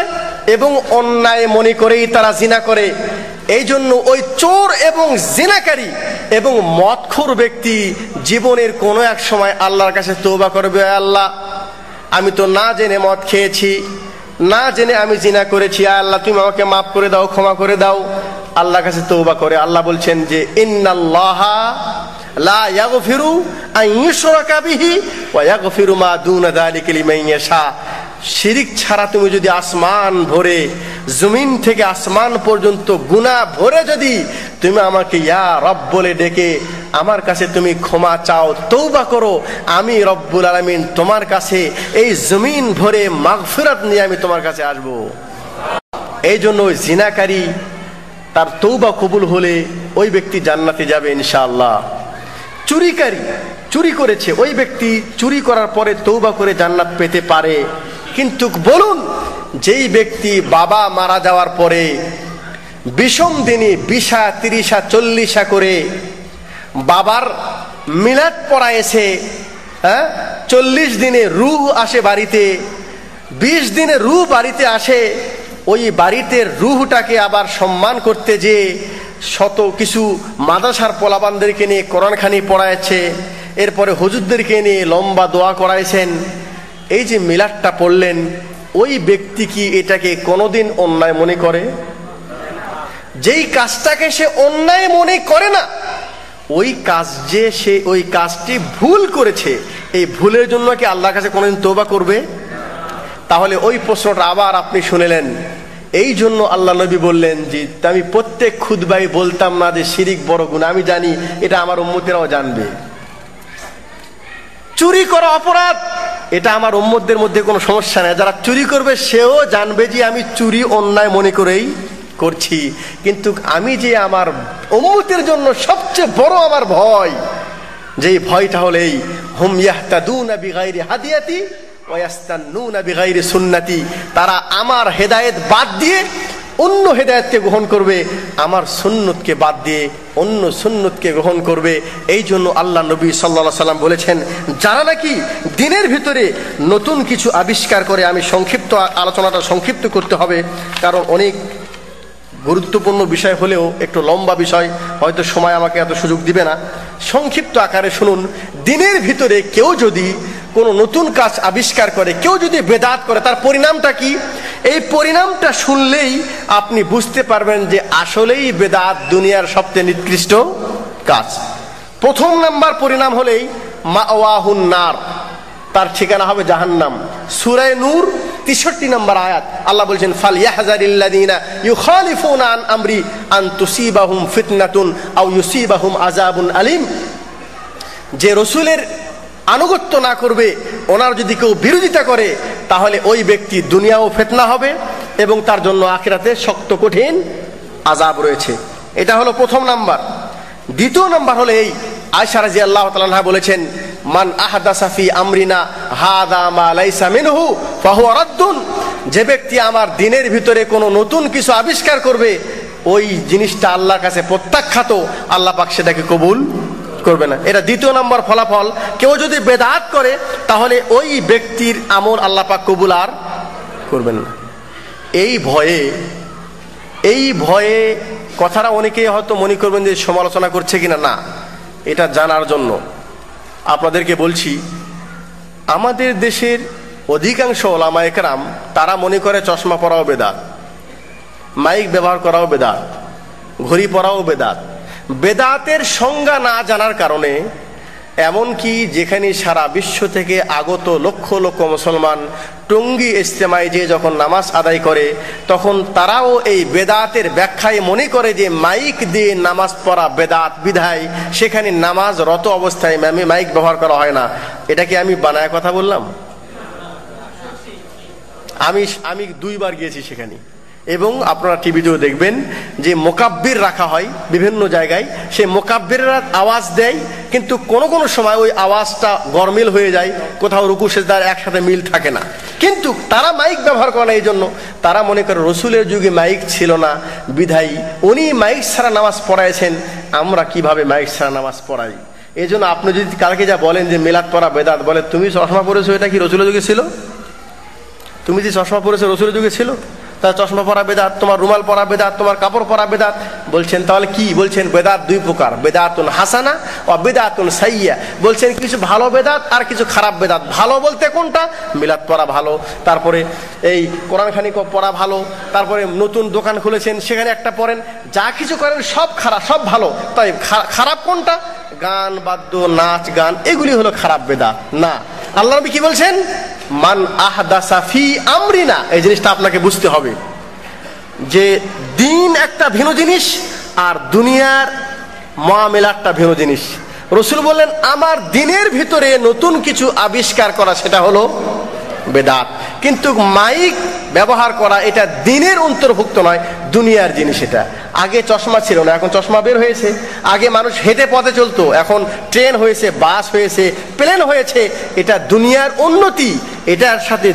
এবং অন্যায় মনে করেই তারা জিনা করে। এই জন্য ওই চোর এবং জিনাকারী এবং মদখোর ব্যক্তি জীবনের কোনো এক সময় আল্লাহর কাছে তওবা করবে, আল্লাহ আমি তো না জেনে মদ খেয়েছি, না জেনে আমি জিনা করেছি, আল্লাহ তুমি আমাকে মাফ করে দাও, ক্ষমা করে দাও। আল্লাহর কাছে তওবা করে। আল্লাহ বলছেন যে ইন্নাল্লাহা লা ইয়াগফিরু আন ইউশরাকা বিহি ওয়া ইয়াগফিরু মা দুনা যালিকা লিমান ইয়াশা। শিরিক ছাড়া তুমি যদি আসমান ভরে, জমিন থেকে আসমান পর্যন্ত গুনাহ ভরে যদি তুমি আমাকে ইয়া রব বলে ডেকে আমার কাছে তুমি ক্ষমা চাও, তওবা করো, আমি রব্বুল আলামিন তোমার কাছে এই জমিন ভরে মাগফিরাত নিয়ে আমি তোমার কাছে আসব। এই জন্য ওই জিনাকারী তার তওবা কবুল হলে ওই ব্যক্তি জান্নাতে যাবে ইনশাআল্লাহ। চুরিকারী চুরি করেছে, ওই ব্যক্তি চুরি করার পরে তওবা করে জান্নাত পেতে পারে। কিন্তু বলুন, যেই ব্যক্তি বাবা মারা যাওয়ার পরে বিষম দিনে 20 30 40 করে বাবার মিলাদ পড়ায়েছে, 40 দিনে রূহ আসে বাড়িতে, 20 দিনে রূহ বাড়িতে আসে, ওই বাড়িতে রূহটাকে আবার সম্মান করতে যে শত কিছু মাদ্রাসার পোলাপানদেরকে নিয়ে কোরআনখানি পড়াইছে, এরপরে হুজুরদেরকে নিয়ে লম্বা দোয়া করাইছেন। এই যে মিলাদটা পড়লেন, ওই ব্যক্তি কি এটাকে কোনোদিন অন্যায় মনে করে? যেই কাজটাকে সে অন্যায় মনে করে না, ওই কাজ যে সে ওই কাজটি ভুল করেছে, এই ভুলের জন্য কি আল্লাহর কাছে কোনোদিন তওবা করবে? তাহলে ওই প্রশ্নটা আবার আপনি শুনলেন। এই জন্য আল্লাহ নবী বললেন যে আমি প্রত্যেক খুতবায় বলতাম না যে শিরিক বড় গুনাহ, আমি জানি এটা আমার উম্মতেরাও জানবে। চুরি করা অপরাধ, এটা আমার উম্মতদের মধ্যে কোনো সমস্যা নেই। যারা চুরি করবে সেও জানবে যে আমি চুরি অন্যায় মনে করেই করছি, কিন্তু আমি যে আমার উম্মতের জন্য সবচেয়ে বড় আমার ভয়, যেই ভয়টা হলো এই, হুম ইয়াহতাদুনা বিগাইরি হাদিয়াতি ওয়া ইয়াস্তান্নুনা বিগাইরি সুন্নতি, তারা আমার হেদায়েত বাদ দিয়ে অন্য হেদায়েতকে গ্রহণ করবে, আমার সুন্নতকে বাদ দিয়ে অন্য সুন্নতকে গ্রহণ করবে। এই জন্য আল্লাহ নবী সাল্লাল্লাহু আলাইহি সাল্লাম বলেছেন, যারা নাকি দিনের ভিতরে নতুন কিছু আবিষ্কার করে, আমি সংক্ষিপ্ত আলোচনাটা সংক্ষিপ্ত করতে হবে, কারণ অনেক গুরুত্বপূর্ণ বিষয় হলেও একটু লম্বা বিষয়, হয়তো সময় আমাকে এত সুযোগ দিবে না। সংক্ষিপ্ত আকারে শুনুন, দিনের ভিতরে কেউ যদি কোনো নতুন কাজ আবিষ্কার করে, কেউ যদি বেদাত করে, তার পরিণামটা কি? এই পরিণামটা শুনলেই আপনি বুঝতে পারবেন যে আসলেই বেদাত দুনিয়ার সবচেয়ে নিকৃষ্ট কাজ। প্রথম নাম্বার পরিণাম হলেই মাওয়াহুন নার, তার ঠিকানা হবে জাহান্নাম। সূরা নূর 63 নম্বর আয়াত আল্লাহ বলছেন, ফালইয়াহযারিল্লাযীনা ইউখালিফুনা আন আমরি আন তুসিবাহুম ফিতনাতুন আও ইউসিবাহুম আযাবুন আলীম। যে রাসূলের আনুগত্য না করবে, ওনার যদি কেউ বিরোধিতা করে, তাহলে ওই ব্যক্তি দুনিয়াও ফিতনা হবে এবং তার জন্য আখিরাতে শক্ত কঠিন আযাব রয়েছে। এটা হলো প্রথম নাম্বার। দ্বিতীয় নাম্বার হলো এই, আয়েশা রাদিয়াল্লাহু তাআলা আনহা বলেছেন, মান আহদাসা ফি আমরিনা হাযা মা লাইসা মিনহু ফাহুয়া রাদ্দুন। যে ব্যক্তি আমার দিনের ভিতরে কোনো নতুন কিছু আবিষ্কার করবে, ওই জিনিসটা আল্লাহর কাছে প্রত্যাখ্যাত, আল্লাহ পাক সেটাকে কবুল করবে না। এটা দ্বিতীয় নম্বর ফলাফল। কেউ যদি বেদাত করে, তাহলে ওই ব্যক্তির আমল আল্লাহ পাক কবুল আর করবেন না। এই ভয়ে কথাটা অনেকেই হয়তো মনে করবেন যে সমালোচনা করছে কিনা, না, এটা জানার জন্য আপনাদেরকে বলছি। আমাদের দেশের অধিকাংশ ওলামায়ে কেরাম তারা মনে করে চশমা পরাও বেদাত, মাইক ব্যবহার করাও বেদাত, ঘড়ি পরাও বেদাত। বেদাতের সংজ্ঞা না জানার কারণে এমনকি যেখানে সারা বিশ্ব থেকে আগত লক্ষ লক্ষ মুসলমান টঙ্গী ইজতেমায় যে যখন নামাজ আদায় করে, তখন তারাও এই বেদাতের ব্যাখ্যায় মনে করে যে মাইক দিয়ে নামাজ পড়া বেদাত, বিধায় সেখানে নামাজ রত অবস্থায় মাইক ব্যবহার করা হয় না। এটা কি আমি বানায় কথা বললাম? আমি 2 বার গিয়েছি সেখানে, এবং আপনারা টিভিতেও দেখবেন যে মোকাব্বির রাখা হয় বিভিন্ন জায়গায়, সেই মোকাব্বিরেরা আওয়াজ দেয়, কিন্তু কোনো কোনো সময় ওই আওয়াজটা গরমিল হয়ে যায়, কোথাও রুকু সিজদার একসাথে মিল থাকে না। কিন্তু তারা মাইক ব্যবহার করে না, এই জন্য তারা মনে করে রাসূলের যুগে মাইক ছিল না, বিধায়ী উনি মাইক ছাড়া নামাজ পড়াইছেন, আমরা কিভাবে মাইক ছাড়া নামাজ পড়াই। এই জন্য আপনি যদি কালকে যা বলেন যে মিলাদ পড়া বেদাত, বলে তুমি চশমা পরেছো, এটা কি রাসূলের যুগে ছিল? তুমি যে চশমা পরেছো রাসূলের যুগে ছিল? তার চশমা পরা বেদাত, তোমার রুমাল পরা বেদাত, তোমার কাপড় পরা বেদাত। বলছেন তাহলে কি? বলছেন বেদাত 2 প্রকার, বেদাতুন হাসানা ও বেদাতুন সাইয়্যা। বলছেন কিছু ভালো বেদাত আর কিছু খারাপ বেদাত। ভালো বলতে কোনটা? মিলাদ পড়া ভালো, তারপরে এই কোরআন খানি পড়া ভালো, তারপরে নতুন দোকান খুলেছেন সেখানে একটা পড়েন, যা কিছু করেন সব খারাপ, সব ভালো। তাই খারাপ কোনটা? গান, বাদ্য, নাচ গান, এগুলি হলো খারাপ বেদাত। না, আল্লাহ নবী কি বলছেন? মান আহদাসা ফি আমরিনা। এই জিনিসটা আপনাকে বুঝতে হবে যে দিন একটা ভিন্ন জিনিস আর দুনিয়ার মুআমালাতটা ভিন্ন জিনিস। রাসূল বললেন, আমার দিনের ভিতরে নতুন কিছু আবিষ্কার করা সেটা হলো বেদাত। কিন্তু মাইক ব্যবহার করা এটা দিনের অন্তর্ভুক্ত নয়, দুনিয়ার জিনিস। এটা আগে চশমা ছিল না, এখন চশমা বের হয়েছে। আগে মানুষ হেঁটে পথে চলতো, এখন ট্রেন হয়েছে, বাস হয়েছে, প্লেন হয়েছে। এটা দুনিয়ার উন্নতি, এটার সাথে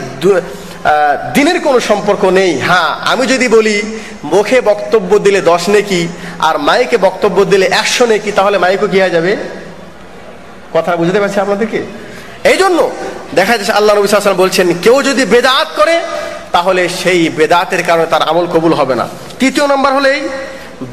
দিনের কোনো সম্পর্ক নেই। হ্যাঁ, আমি যদি বলি মুখে বক্তব্য দিলে 10 নেকি আর মাইকে বক্তব্য দিলে 100 নেকি, তাহলে মাইকও কি হয়ে যাবে? কথা বুঝতে পারছি আপনাদেরকে? এই জন্য দেখা যাচ্ছে আল্লাহ নবী সাল্লাল্লাহু আলাইহি ওয়াসাল্লাম বলছেন, কেউ যদি বেদাত করে তাহলে সেই বেদাতের কারণে তার আমল কবুল হবে না। তৃতীয় নম্বর হলেই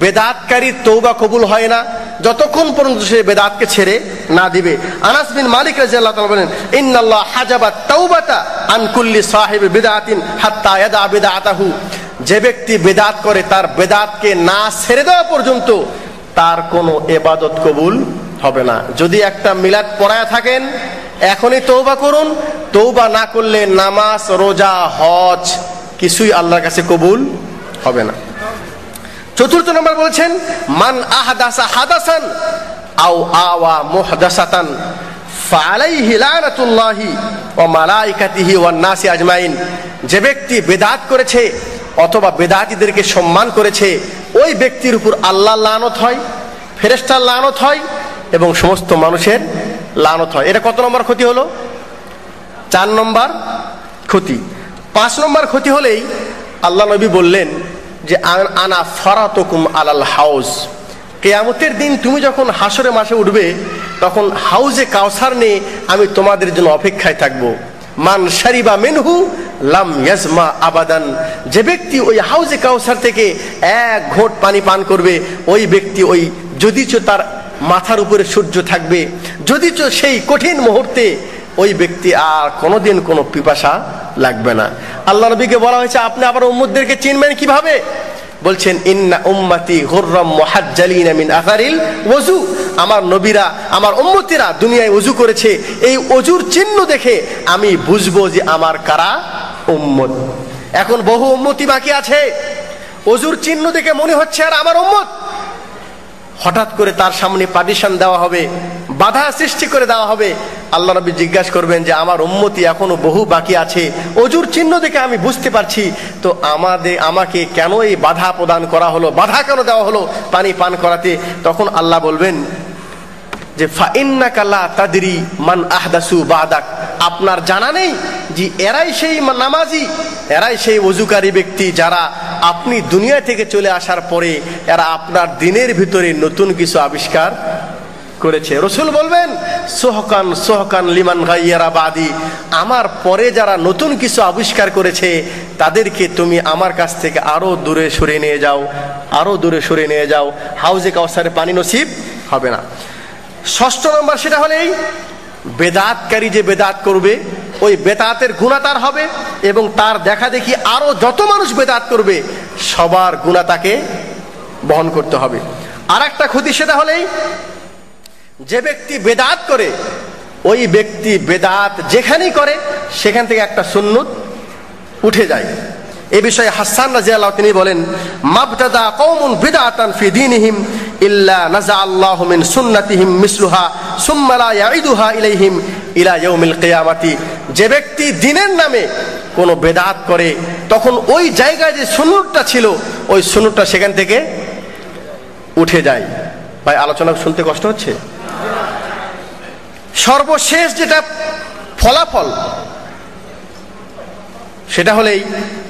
বেদাতকারী তওবা কবুল হয় না যতক্ষণ পর্যন্ত সে বেদাতকে ছেড়ে না দিবে। আনাস বিন মালিক রাদিয়াল্লাহু তাআলা বলেন, ইন্নাল্লাহ হাজাবা তাওবাতা আন কুল্লি সাহিবি বিদআতিন হাত্তা ইয়াদা বিদআতাহু। যে ব্যক্তি বেদাত করে তার বেদাতকে না ছেড়ে দেওয়া পর্যন্ত তার কোনো ইবাদত কবুল হবে না। যদি একটা মিলাদ পড়ায়া থাকেন, এখনই তওবা করুন। তওবা না করলে নামাজ, রোজা, হজ কিছুই আল্লাহর কাছে কবুল হবে না। চতুর্থ নম্বর বলেছেন, মান আহদাসা হাদাসান আও আওয়া মুহদাসাতান ফালাইহি লানাতুল্লাহি ওয়া মালাইকাতিহি ওয়ান নাসি আজমাইন। যে ব্যক্তি বেদাত করেছে অথবা বেদাতীদেরকে সম্মান করেছে, ওই ব্যক্তির উপর আল্লাহর লানত হয়, ফেরেশতার লানত হয় এবং সমস্ত মানুষের লানত হয়। এটা কত নম্বর ক্ষতি হলো? 4 নম্বর ক্ষতি। 5 নম্বর ক্ষতি হলেই আল্লাহ নবী বললেন যে আনা ফারাতুকুম আলাল হাউজ, কিয়ামতের দিন তুমি যখন হাসরে মাসে উঠবে তখন হাউজে কাউসার নিয়ে আমি তোমাদের জন্য অপেক্ষায় থাকবো। মান শারিবা মিনহু লাম ইয়াজমা আবাদান, যে ব্যক্তি ওই হাউজে কাউসার থেকে 1 ঘোঁট পানি পান করবে, ওই ব্যক্তি ওই যদিচ তার মাথার উপরে সূর্য থাকবে, যদিচ সেই কঠিন মুহূর্তে ওই ব্যক্তি আর কোনোদিন কোনো পিপাসা লাগবে না। আল্লাহ নবীকে বলা হয়েছে আপনি আবার উম্মতদেরকে চিনবেন কিভাবে? বলছেন ইন্না উম্মতি হুররাম মুহাজ্জালিনা মিন আসারিল ওযু, আমার নবীরা আমার উম্মতিরা দুনিয়ায় ওযু করেছে, এই ওযুর চিহ্ন দেখে আমি বুঝবো যে আমার কারা উম্মত। এখন বহু উম্মতি বাকি আছে, ওযুর চিহ্ন দেখে মনে হচ্ছে আর আমার উম্মত, হঠাৎ করে তার সামনে পার্টিশন দেওয়া হবে, বাধা সৃষ্টি করে দেওয়া হবে। আল্লাহ নবী জিজ্ঞাসা করবেন যে আমার উম্মতি এখনো বহু বাকি আছে, ওযুর চিহ্ন দেখে আমি বুঝতে পারছি, তো আমাকে কেন এই বাধা প্রদান করা হলো, বাধা কেন দেওয়া হলো পানি পান করাতে? তখন আল্লাহ বলবেন যে ফাইন্নাকা লা তাদরি মান আহদাসু বাদাক, আপনার জানা নেই যে এরাই সেই নামাজি, এরাই সেই ওযুকারী ব্যক্তি যারা আপনি দুনিয়া থেকে চলে আসার পরে এরা আপনার দিনের ভিতরে নতুন কিছু আবিষ্কার করেছে। রাসূল বলবেন সোহকান সোহকান লিমান গায়্যারা বাদি, আমার পরে যারা নতুন কিছু আবিষ্কার করেছে তাদেরকে তুমি আমার কাছ থেকে আরো দূরে সরে নিয়ে যাও, আরো দূরে সরে নিয়ে যাও, হাউজে কাউসারে পানি নসিব হবে না। 6 নম্বর সেটা হলেই বেদাতকারী যে বেদাত করবে ওই বেদাতের গুনাহ তার হবে এবং তার দেখা দেখি আরো যত মানুষ বেদাত করবে সবার গুনাহ তাকে বহন করতে হবে। আর একটা ক্ষতি সেটা হলেই যে ব্যক্তি বেদাত করে ওই ব্যক্তি বেদাত যেখানেই করে সেখান থেকে একটা সুন্নত উঠে যায়। এই বিষয়ে হাসান রাদিয়াল্লাহু তিনি বলেন মাবতাদা কওমুন বিদআতান ফি দীনিহিম ইল্লা নাযা আল্লাহু মিন সুন্নাতিহিম মিসলুহা সুম্মা লা ইয়াইদুহা ইলাইহিম ইলা ইয়াউমিল কিয়ামাতি, যে ব্যক্তি দ্বীনের নামে কোন বেদাত করে তখন ওই জায়গায় যে সুন্নতটা ছিল ওই সুন্নতটা সেখান থেকে উঠে যায়। ভাই আলোচনা শুনতে কষ্ট হচ্ছে? সর্বশেষ যেটা ফলাফল সেটা হলেই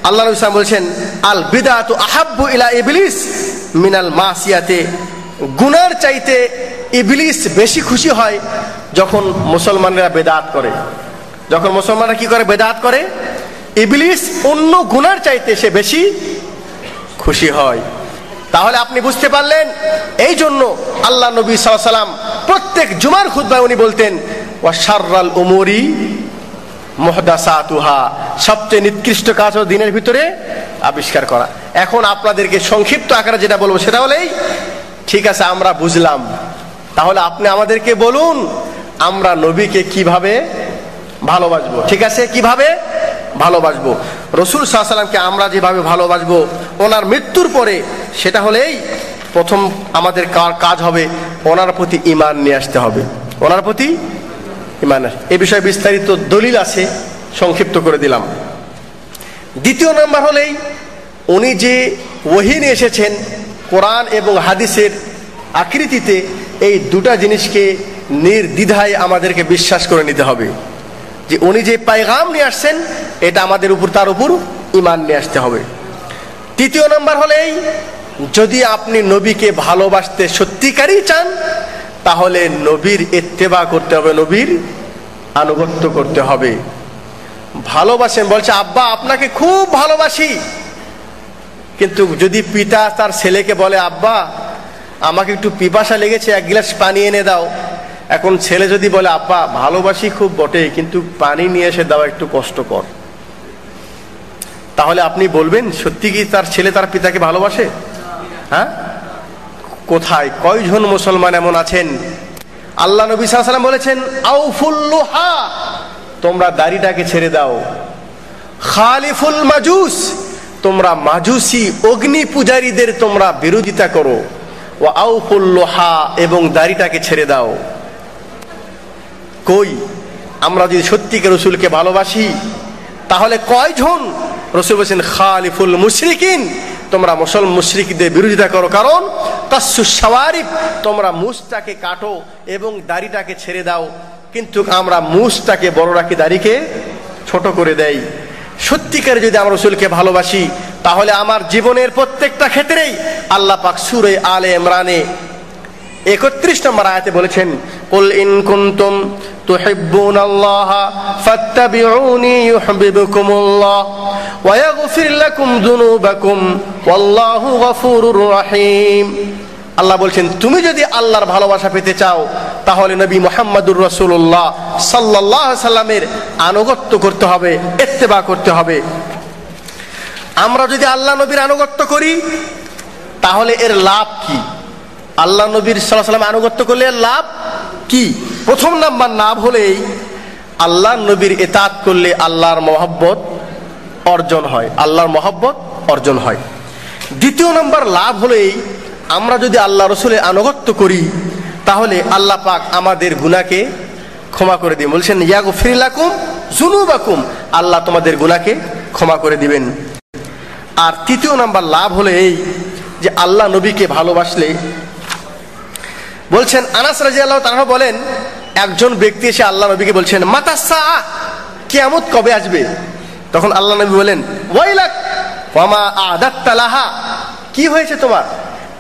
আল্লাহ নবী সাল্লাল্লাহু আলাইহি ওয়াসাল্লাম বলছেন আল বিদআতু আহাব্বু ইলা ইবলিস মিনাল মাসিয়াতে, গুনার চাইতে ইবলিস বেশি খুশি হয় যখন মুসলমানরা বেদাত করে। যখন মুসলমানরা কি করে? বেদাত করে। ইবলিস অন্য গুনার চাইতে সে বেশি খুশি হয়। তাহলে আপনি বুঝতে পারলেন এই জন্য আল্লাহ নবী সাল্লাল্লাহু আলাইহি ওয়াসাল্লাম প্রত্যেক জুমার খুতবায় উনি বলতেন ওয়া শাররাল উমুরি মুহদাসাতুহা, সবচেয়ে নিকৃষ্ট কাজ হলো দিনের ভিতরে আবিষ্কার করা। এখন আপনাদেরকে সংক্ষিপ্ত আকারে যেটা বলবো সেটা হলেই ঠিক আছে আমরা বুঝলাম, তাহলে আপনি আমাদেরকে বলুন আমরা নবীকে কিভাবে ভালোবাসবো। ঠিক আছে, কিভাবে ভালোবাসবো? রাসূল সাল্লাল্লাহু আলাইহি ওয়াসাল্লামকে আমরা যেভাবে ভালোবাসবো ওনার মৃত্যুর পরে সেটা হলেই প্রথম আমাদের কাজ হবে ওনার প্রতি ঈমান নিয়ে আসতে হবে, ওনার প্রতি ঈমান। এই বিষয়ে বিস্তারিত দলিল আছে, সংক্ষিপ্ত করে দিলাম। দ্বিতীয় নাম্বার হলেই উনি যে ওহী নিয়ে এসেছেন কোরআন এবং হাদিসের আকৃতিতে, এই দুটা জিনিসকে নির্দ্বিধায় আমাদেরকে বিশ্বাস করে নিতে হবে যে উনি যে পায়গাম নিয়ে আসছেন এটা আমাদের উপর তার উপর ঈমান নিয়ে আসতে হবে। তৃতীয় নাম্বার হলেই যদি আপনি নবীকে ভালোবাসতে সত্যিকারই চান তাহলে নবীর ইত্তেবা করতে হবে, নবীর আনুগত্য করতে হবে। ভালোবাসেন বলছে আব্বা আপনাকে খুব ভালোবাসি, কিন্তু যদি পিতা তার ছেলেকে বলে আব্বা আমাকে একটু পিপাসা লেগেছে 1 গ্লাস পানি এনে দাও, এখন ছেলে যদি বলে আব্বা ভালোবাসি খুব বটে কিন্তু পানি নিয়ে এসে দাও একটু কষ্টকর, তাহলে আপনি বলবেন সত্যি কি তার ছেলে তার পিতাকে ভালোবাসে? হ্যাঁ, কোথায় কয়জন মুসলমান এমন আছেন? আল্লাহ নবী সাল্লাল্লাহু আলাইহি ওয়াসাল্লাম বলেছেন আউফুল লুহা, তোমরা দাড়িটাকে ছেড়ে দাও। খালিফুল মাজুস, তোমরা মাজুসি অগ্নি পূজারীদের তোমরা বিরোধিতা করো। ওয়া আউফুল লুহা, এবং দাড়িটাকে ছেড়ে দাও। কই আমরা যদি সত্যিকার রাসূলকে ভালোবাসি তাহলে কয়জন রাসূল বলেছেন খালিফুল মুশরিকিন, তোমরা মুশরিকদের বিরোধিতা করো, কারণ কাসসুস শাওয়ারিব, তোমরা মুছটাকে কাটো এবং দাড়িটাকে ছেড়ে দাও, কিন্তু আমরা মুছটাকে বড় রাখি, দাড়িকে ছোট করে দেই। সত্যিকারে যদি আমরা রাসূলকে ভালোবাসি তাহলে আমার জীবনের প্রত্যেকটা ক্ষেত্রেই আল্লাহ পাক সূরা আলে ইমরানে 31 নম্বর আয়াতে বলেছেন, কুল ইন কুনতুম তুহিব্বুনাল্লাহা ফাত্তাবিউনি ইউহিব্বুকুমুল্লাহ ওয়া ইয়াগফির লাকুম যুনুবাকুম ওয়াল্লাহু গফুরুর রহিম। আল্লাহ বলছেন, তুমি যদি আল্লাহর ভালোবাসা পেতে চাও তাহলে নবী মুহাম্মদুর রাসূলুল্লাহ সাল্লাল্লাহু আলাইহি সাল্লামের আনুগত্য করতে হবে, ইত্তেবা করতে হবে। আমরা যদি আল্লাহ নবীর আনুগত্য করি তাহলে এর লাভ কি? আল্লাহ নবীর সাল্লাল্লাহু আলাইহি সাল্লাম আনুগত্য করলে এর লাভ কি? প্রথম নাম্বার লাভ হলেই আল্লাহ নবীর ইতাআত করলে আল্লাহর মহব্বত অর্জন হয়, আল্লাহর মহব্বত অর্জন হয়। দ্বিতীয় নাম্বার লাভ হলেই আমরা যদি আল্লাহ রসুলের আনুগত্য করি তাহলে আল্লাহ পাক আমাদের গুনাহকে ক্ষমা করে দিবেন। বলছেন ইয়াগফির লাকুম যুনুবাকুম, আল্লাহ তোমাদের গুনাহকে ক্ষমা করে দিবেন। আর তৃতীয় নাম্বার লাভ হলো এই যে আল্লাহ নবীকে ভালোবাসলে, বলছেন আনাস রাদিয়াল্লাহু তাআলা বলেন, একজন ব্যক্তি এসে আল্লাহ নবীকে বলছেন, মাতা সাআ, কিয়ামত কবে আসবে? তখন আল্লাহ নবী বলেন, ওয়াইলাক ওয়ামা আ'দাত্তা লাহা, কি হয়েছে তোমার?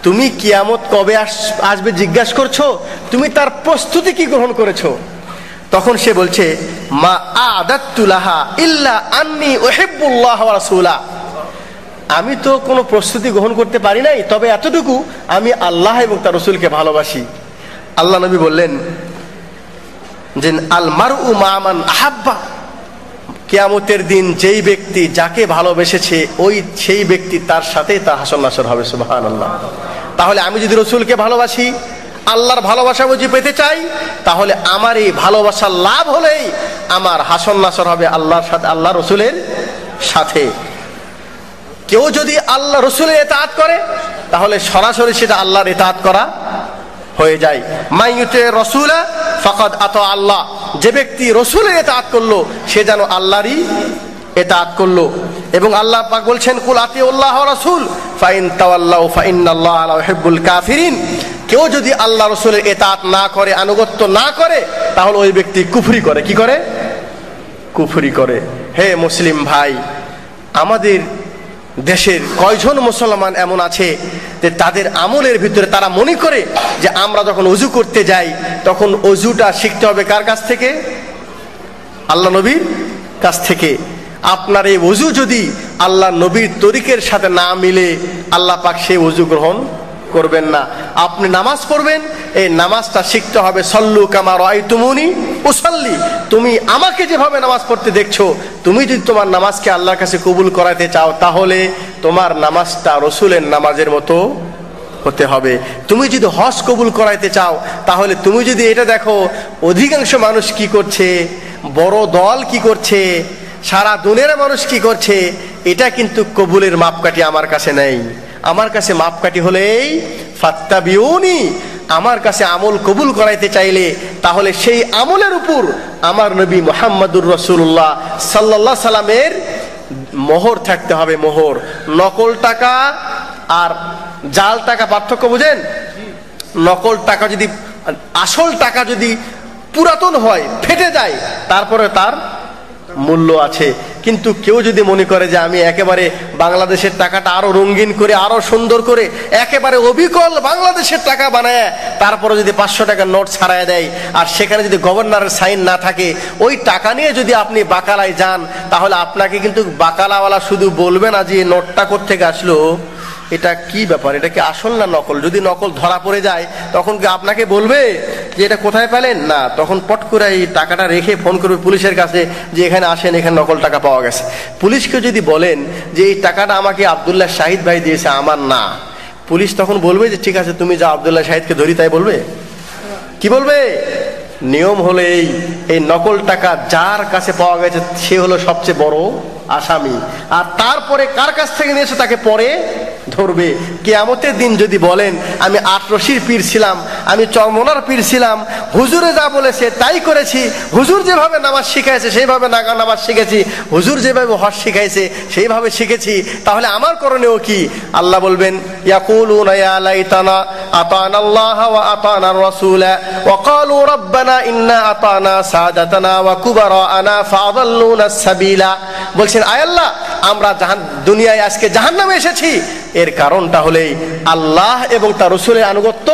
তুমি কিয়ামত কবে আসবে জিজ্ঞাসা করছো, তুমি তার প্রস্তুতি কি গ্রহণ করেছো? তখন সে বলছে, মা আ'দাত্তু লাহা ইল্লা আন্নী উহিব্বুল্লাহ ওয়া রাসূলা, আমি তো কোনো প্রস্তুতি গ্রহণ করতে পারি নাই, তবে এতটুকু আমি আল্লাহ এবং তার রাসূলকে ভালোবাসি। আল্লাহ নবী বললেন যে আল মারউ মা মান আহাব্বা, কিয়ামতের দিন যেই ব্যক্তি যাকে ভালোবেসেছে সেই ব্যক্তি তার সাথে তার হাসর নাসর হবে। সুবহানাল্লাহ। তাহলে আমি যদি রাসূলকে ভালোবাসি, আল্লাহর ভালোবাসা বুঝি পেতে চাই, তাহলে আমার এই ভালোবাসার লাভ হলেই আমার হাসর নাসর হবে আল্লাহর সাথে, আল্লাহ রাসূলের সাথে। কেউ যদি আল্লাহ রাসূলের ইতাআত করে তাহলে সরাসরি সেটা আল্লাহর ইতাআত করা হয়ে যায়। মাইয়ুতে রাসূলা ফাকাদ আতা আল্লাহ, যে ব্যক্তি রাসূলের ইতাআত করলো সে যেন আল্লাহরই ইতাআত করলো। এবং আল্লাহ পাক বলছেন, কুল আতিউল্লাহ ওয়া রাসূল ফাইন তাওয়াল্লাউ ফাইন্নাল্লাহা লা ইউহিব্বুল কাফিরিন, কেউ যদি আল্লাহ রাসূলের ইতাআত না করে, আনুগত্য না করে, তাহলে ওই ব্যক্তি কুফরি করে। কি করে? কুফরি করে। হে মুসলিম ভাই, আমাদের দেশের কয়জন মুসলমান এমন আছে যে তাদের আমলের ভিতরে তারা মনে করে যে আমরা যখন ওযু করতে যাই তখন ওযুটা শিখতে হবে কার কাছ থেকে? আল্লাহ নবীর কাছ থেকে। আপনার এই ওযু যদি আল্লাহ নবীর তরিকের সাথে না মিলে, আল্লাহ পাক সেই ওযু গ্রহণ করবেন না। আপনি নামাজ পড়বেন, এই নামাজটা শিখতে হবে সল্লু কামা রাআইতুমুনি উসাল্লি, তুমি আমাকে যেভাবে নামাজ পড়তে দেখছো, তুমি যদি তোমার নামাজকে আল্লাহর কাছে কবুল করাতে চাও তাহলে তোমার নামাজটা রাসূলের নামাজের মতো হতে হবে। তুমি যদি হজ কবুল করাইতে চাও তাহলে তুমি যদি এটা দেখো অধিকাংশ মানুষ কি করছে, বড় দল কি করছে, সারা দুনিয়ার মানুষ কি করছে, এটা কিন্তু কবুলের মাপকাঠি আমার কাছে নেই। আমার কাছে মাপকাঠি হলেই ফাত্তাবিউনি, আমার কাছে আমল কবুল করাইতে চাইলে তাহলে সেই আমলের উপর আমার নবী মুহাম্মদুর রাসূলুল্লাহ সাল্লাল্লাহু আলাইহি সাল্লামের মোহর থাকতে হবে। মোহর, নকল টাকা আর জাল টাকা পার্থক্য বুঝেন? নকল টাকা যদি, আসল টাকা যদি পুরাতন হয়, ফেটে যায়, তারপরে তার মূল্য আছে। কিন্তু কেউ যদি মনে করে যে আমি একেবারে বাংলাদেশের টাকাটা আরো রঙিন করে, আরো সুন্দর করে, একেবারে অবিকল বাংলাদেশের টাকা বানায় তারপরে যদি 500 টাকার নোট ছাড়ায় দেয়, আর সেখানে যদি গভর্নরের সাইন না থাকে, ওই টাকা নিয়ে যদি আপনি বাকালায় যান তাহলে আপনাকে কিন্তু বাকালাওয়ালা শুধু বলবে না যে নোটটা কোত্থেকে আসলো, এটা কি ব্যাপার, এটা কি আসল না নকল। যদি নকল ধরা পড়ে যায় তখন কি আপনাকে বলবে যে এটা কোথায় পেলেন? না, তখন পট করে এই টাকাটা রেখে ফোন করবে পুলিশের কাছে যে এখানে আসেন, এখানে নকল টাকা পাওয়া গেছে। পুলিশকে যদি বলেন যে এই টাকাটা আমাকে আব্দুল্লাহ শাহিদ ভাই দিয়েছে, আমার না, পুলিশ তখন বলবে যে ঠিক আছে তুমি যা আব্দুল্লাহ শাহিদকে ধরি, তাই বলবে? কি বলবে? নিয়ম হলো এই নকল টাকা যার কাছে পাওয়া গেছে সে হলো সবচেয়ে বড় আসামি, আর তারপরে কার কাছ থেকে নিয়েছে তাকে পরে ধরবে। কিয়ামতের দিন যদি বলেন আমি 8 রশির পীর ছিলাম, আমি চরমনার পীর ছিলাম, হুজুরে যা বলেছে তাই করেছি, হুজুর যেভাবে নামাজ শিখাইছে সেইভাবে নামাজ শিখেছি, হুজুর যেভাবে হজ শিখাইছে সেইভাবে শিখেছি, তাহলে আমার করণীয় কি? আল্লাহ বলবেন ইয়াকুলুনা ইয়া লাইতানা আতানা আল্লাহ ওয়া আতানা রাসূলা ওয়া ক্বালু রাব্বানা ইন্না আতানা সাদাতানা ওয়া কুবারানা ফাআদাল্লুনা সাবিলা। বলছেন আয় আল্লাহ, আমরা দুনিয়ায় আজকে জাহান্নামে এসেছি, এর কারণটা হলেই আল্লাহ এবং তার রাসূলের আনুগত্য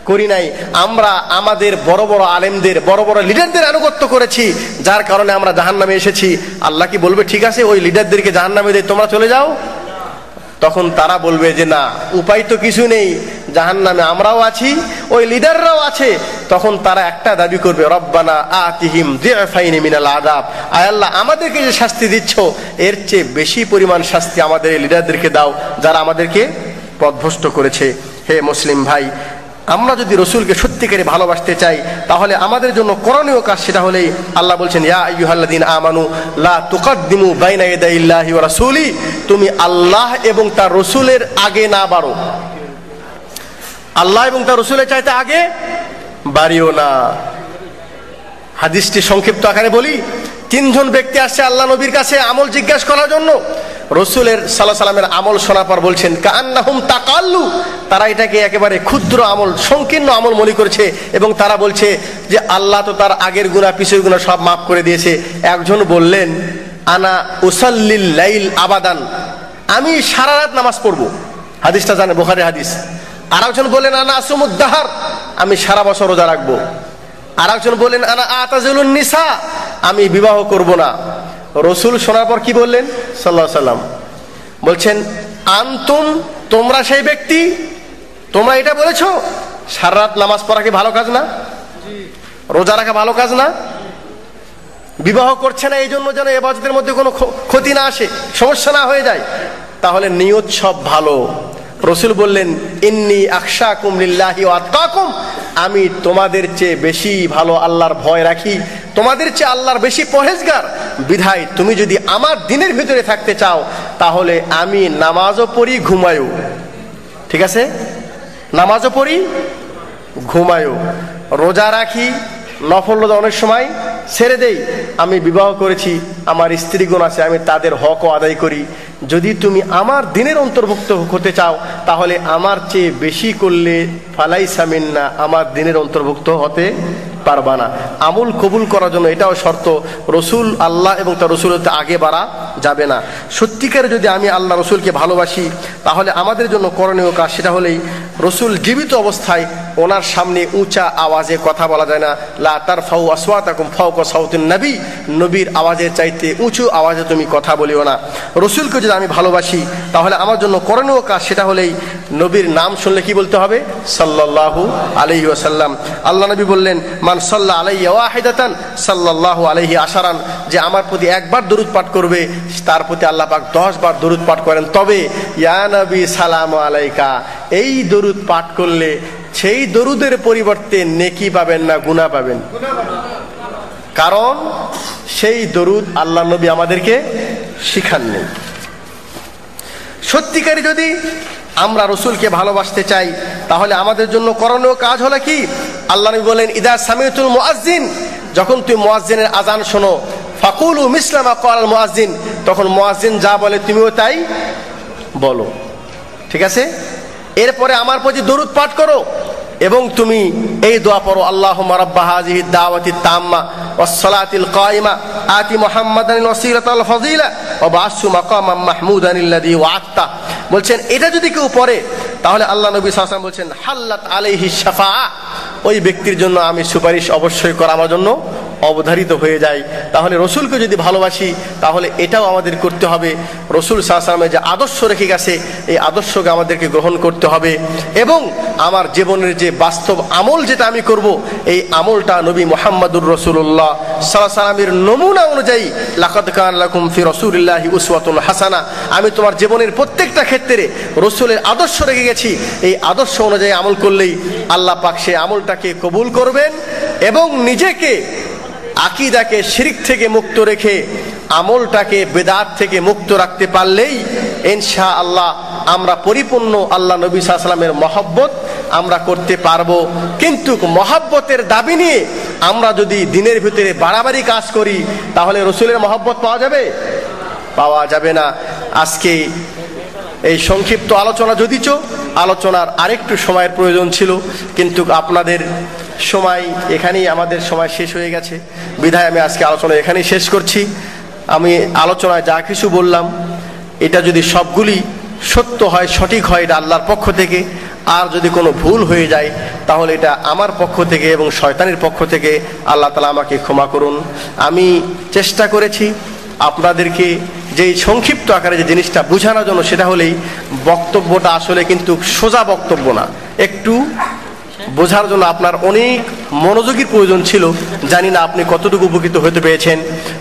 করি নাই। আমরা আমাদের বড় বড় আলেমদের, বড় বড় লিডারদের আনুগত্য করেছি, যার কারণে আমরা জাহান্নামে এসেছি। আল্লাহ কি বলবে ঠিক আছে ওই লিডারদেরকে জাহান্নামে দিয়ে তোমরা চলে যাও? তখন তারা বলবে যে না, উপায় তো কিছু নেই, জাহান্নামে আমরাও আছি, ওই লিডাররাও আছে। তখন তারা একটা দাবি করবে, রব্বানা আতিহিম যিফাইনি মিনাল আযাব, আয় আল্লাহ আমাদেরকে যে শাস্তি দিচ্ছ এর চেয়ে বেশি পরিমাণ শাস্তি আমাদের এই লিডারদেরকে দাও যারা আমাদেরকে পথভ্রষ্ট করেছে। হে মুসলিম ভাই, আমরা যদি রসুলকে সত্যিকারে ভালোবাসতে চাই তাহলে আমাদের জন্য করণীয় কাজ সেটা হলেই আল্লাহ বলছেন ইয়া আইয়ুহাল্লাযীনা আমানু লা তুকাদ্দিমু বাইনা ইয়াদাইল্লাহি ওয়া রাসূলি, তুমি আল্লাহ এবং তার রসুলের আগে না বাড়ো, আল্লাহ এবং তার রসুলের চাইতে আগে বাড়িও না। হাদিসটি সংক্ষিপ্ত আকারে বলি, 3 জন ব্যক্তি আসছে আল্লাহ নবীর কাছে আমল জিজ্ঞাসা করার জন্য। রসুলের সাল্লাল্লাহু আলাইহি সাল্লামের আমল শোনার পর বলছেন কাআন্নাহুম তাকাল্লু, তারা এটাকে একেবারে ক্ষুদ্র আমল, সংকীর্ণ আমল মনে করেছে, এবং তারা বলছে যে আল্লাহ তো তার আগের গুনাহ পিছের গুনাহ সব মাফ করে দিয়েছে। একজন বললেন আনা উসাল্লিল লাইল আবাদান, আমি সারা রাত নামাজ পড়বো, হাদিসটা জানেন বুখারীর হাদিস। আর একজন বললেন আনা আসুমুদ দাহার, আমি সারা বছর রোজা রাখবো। আর একজন বললেন আনা আতাজিলুন নিসা, আমি বিবাহ করব না। রসুল শোনার পর কি বললেন সাল্লাল্লাহু আলাইহি সাল্লাম? বলছেন আনতুম, তোমরা সেই ব্যক্তি, তোমরা এটা বলেছো সারা রাত নামাজ পড়া কি ভালো কাজ না? রোজা রাখা ভালো কাজ না? বিবাহ করছে না এই জন্য যেন ইবাদতের মধ্যে কোনো ক্ষতি না আসে, সমস্যা না হয়ে যায়, তাহলে নিয়ত সব ভালো। রসুল বললেন ইন্নী আখশাকুম লিল্লাহি ওয়া আতকাকুম, আমি তোমাদের চেয়ে বেশি ভালো আল্লাহর ভয় রাখি, তোমাদের চেয়ে আল্লাহর বেশি পরহেজগার, বিধায় তুমি যদি আমার দিনের ভিতরে থাকতে চাও তাহলে আমি নামাজও পড়ি ঘুমায়ও, ঠিক আছে? নামাজও পড়ি ঘুমায়ও, রোজা রাখি, নফল রোজা অনেক সময় ছেড়ে দেই, আমি বিবাহ করেছি, আমার স্ত্রীগণ আছে, আমি তাদের হকও আদায় করি। যদি তুমি আমার দিনের অন্তর্ভুক্ত হতে চাও তাহলে আমার চেয়ে বেশি করলে ফালাইসা মিন্না, আমার দিনের অন্তর্ভুক্ত হতে পারবা না। আমল কবুল করার জন্য এটাও শর্ত, রসুল আল্লাহ এবং তার রসুলের আগে বাড়া যাবে না। সত্যিকারে যদি আমি আল্লাহ রসুলকে ভালোবাসি তাহলে আমাদের জন্য করণীয় কাজ সেটা হলেই রসুল জীবিত অবস্থায় ওনার সামনে উঁচা আওয়াজে কথা বলা যায় না। লা তারফাউ আসওয়াতাকুম ফাওকা সাউতিন নবী, নবীর আওয়াজের চাইতে উঁচু আওয়াজে তুমি কথা বলিও না। রসুলকে যদি আমি ভালোবাসি তাহলে আমার জন্য করণীয় কাজ সেটা হলেই নবীর নাম শুনলে কি বলতে হবে? সাল্লাল্লাহু আলাইহি ওয়াসাল্লাম। আল্লাহ নবী বললেন মান সাল্লা আলাইয়া ওয়াহিদাতান সাল্লাল্লাহু আলাইহি আশারান, যে আমার প্রতি একবার দরুদ পাঠ করবে তার প্রতি আল্লাহ পাক 10 বার দরুদ পাঠ করেন। তবে ইয়া নবী সালামু আলাইকা, এই দরুদ পাঠ করলে সেই দরুদের পরিবর্তে নেকি পাবেন না গুনাহ পাবেন, কারণ সেই দরুদ আল্লাহ নবী আমাদেরকে শিখাননি। সত্যিকারী যদি আমরা রসুলকে ভালোবাসতে চাই তাহলে আমাদের জন্য করণীয় কাজ হলো কি? আল্লাহ নবী বলেন ইদা সামিতুল মুয়াজ্জিন, যখন তুমি মুয়াজ্জিনের আযান শোনো, ফাকুলু মিসলা মা ক্বাল মুয়াজ্জিন, তখন মুয়াজ্জিন যা বলে তুমিও তাই বলো, ঠিক আছে? এরপরে আমার প্রতি দরুদ পাঠ করো এবং তুমি এই দোয়া পড়ো, আল্লাহুম্মা রাব্বা হাযিহি দাওয়াতি তাম্মা ওয়াস সালাতিল কায়িমা আতি মুহাম্মাদানিল ওয়াসিলাতা ওয়াল ফাযিলা ওয়া বা'সু মাকামান মাহমুদানিল্লাযী ওয়া'আতা। বলছেন এটা যদি কেউ পড়ে তাহলে আল্লাহ নবী সাল্লাল্লাহু আলাইহি ওয়াসাল্লাম বলছেন হাল্লাত আলাইহি শাফাআ, ওই ব্যক্তির জন্য আমি সুপারিশ অবশ্যই করা আমার জন্য অবধারিত হয়ে যায়। তাহলে রসুলকে যদি ভালোবাসি তাহলে এটাও আমাদের করতে হবে, রসুল সাল্লাল্লাহু আলাইহি ওয়াসাল্লামের যে আদর্শ রেখে গেছে এই আদর্শকে আমাদেরকে গ্রহণ করতে হবে, এবং আমার জীবনের যে বাস্তব আমল যেটা আমি করব এই আমলটা নবী মুহাম্মদুর রাসূলুল্লাহ সাল্লাল্লাহু আলাইহি ওয়াসাল্লামের নমুনা অনুযায়ী, লাকাদ কানা লাকুম ফি রাসূলিল্লাহি উসওয়াতুন হাসানা, আমি তোমার জীবনের প্রত্যেকটা ক্ষেত্রে রসুলের আদর্শ রেখে গেছি, এই আদর্শ অনুযায়ী আমল করলেই আল্লাহ পাক সেই আমলটাকে কবুল করবেন এবং নিজেকে আকীদাকে শিরক থেকে মুক্ত রেখে আমলটাকে বেদাত থেকে মুক্ত রাখতে পারলেই ইনশাআল্লাহ আমরা পরিপূর্ণ আল্লাহ নবী সাল্লাল্লাহু আলাইহি ওয়াসাল্লামের মহব্বত আমরা করতে পারবো। কিন্তু মহব্বতের দাবি নিয়ে আমরা যদি দিনের ভিতরে বাড়াবাড়ি কাজ করি তাহলে রসুলের মহব্বত পাওয়া যাবে? পাওয়া যাবে না। আজকে এই সংক্ষিপ্ত আলোচনা যদিচ আলোচনার আরেকটু সময়ের প্রয়োজন ছিল, কিন্তু আপনাদের সময় এখানেই, আমাদের সময় শেষ হয়ে গেছে বিধায় আমি আজকে আলোচনা এখানেই শেষ করছি। আমি আলোচনায় যা কিছু বললাম এটা যদি সবগুলি সত্য হয়, সঠিক হয়, এটা আল্লাহর পক্ষ থেকে। আর যদি কোনো ভুল হয়ে যায় তাহলে এটা আমার পক্ষ থেকে এবং শয়তানের পক্ষ থেকে। আল্লাহ তাআলা আমাকে ক্ষমা করুন। আমি চেষ্টা করেছি আপনাদেরকে যেই সংক্ষিপ্ত আকারে যে জিনিসটা বোঝানোর জন্য, সেটা হলেই বক্তব্যটা আসলে কিন্তু সোজা বক্তব্য না, একটু বোঝার জন্য আপনার অনেক মনোযোগীর প্রয়োজন ছিল। জানি না আপনি কতটুকু উপকৃত হতে পেরেছেন,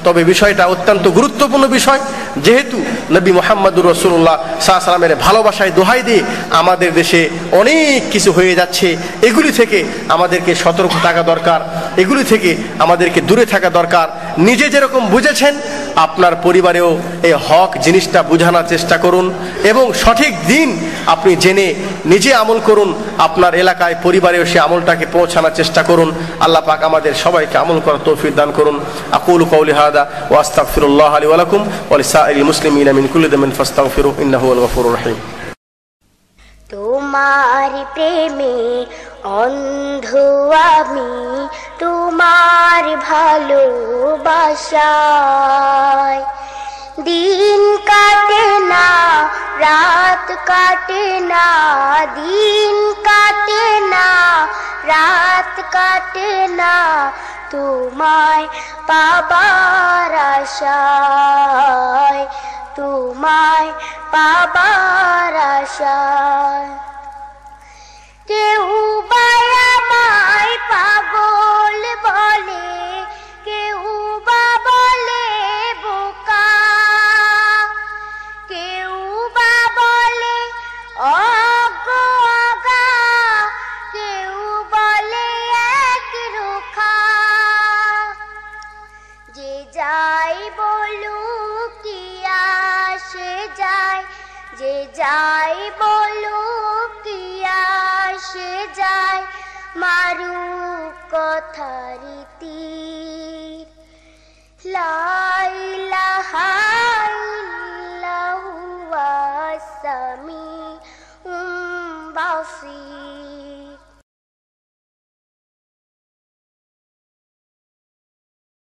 তবে বিষয়টা অত্যন্ত গুরুত্বপূর্ণ বিষয়। যেহেতু নবী মুহাম্মদুর রাসূলুল্লাহ সাল্লাল্লাহু আলাইহি ওয়াসাল্লামের ভালোবাসায় দোহাই দিয়ে আমাদের দেশে অনেক কিছু হয়ে যাচ্ছে, এগুলি থেকে আমাদেরকে সতর্ক থাকা দরকার, এগুলি থেকে আমাদেরকে দূরে থাকা দরকার। নিজে যেরকম বুঝেছেন আপনার পরিবারেও এই হক জিনিসটা বোঝানোর চেষ্টা করুন এবং সঠিক দিন আপনি জেনে নিজে আমল করুন, আপনার এলাকায় পরিবারেও সে আমলটাকে পৌঁছানোর চেষ্টা করুন। আল্লাহ পাক আমাদের সবাইকে আমল করার তৌফিক দান করুন। আকুলু কওলি হাদা ওয়া আস্তাগফিরুল্লাহ লি ওয়া লাকুম ওয়া লিসাইরিল মুসলিমিনা মিন কুল্লি যামবিন ফাস্তাগফিরুহু ইন্নাহু হুয়াল গফুরুর রহিম। তোমার প্রেমে অন্ধ আমি, তোমার ভালোবাসায় দিন কাটে না, রাত কাটে না, দিন কাটে না, রাত কাটে না, তোমায় পাবার আশায়, তোমায় পাবার আশায়। কেউ বা আমায় পাগল বলে, কেউ বা বলে বোকা, কেউ বা বলে অজ্ঞা, কেউ বলে একরোখা। যে যাই বলুক কি আসে যায়, যে যাই বলুক কি আসে যায়, মারুক কথার তীর। লা ইলাহা ইল্লাল্লাহু ওয়াস সামিউল বাসীর।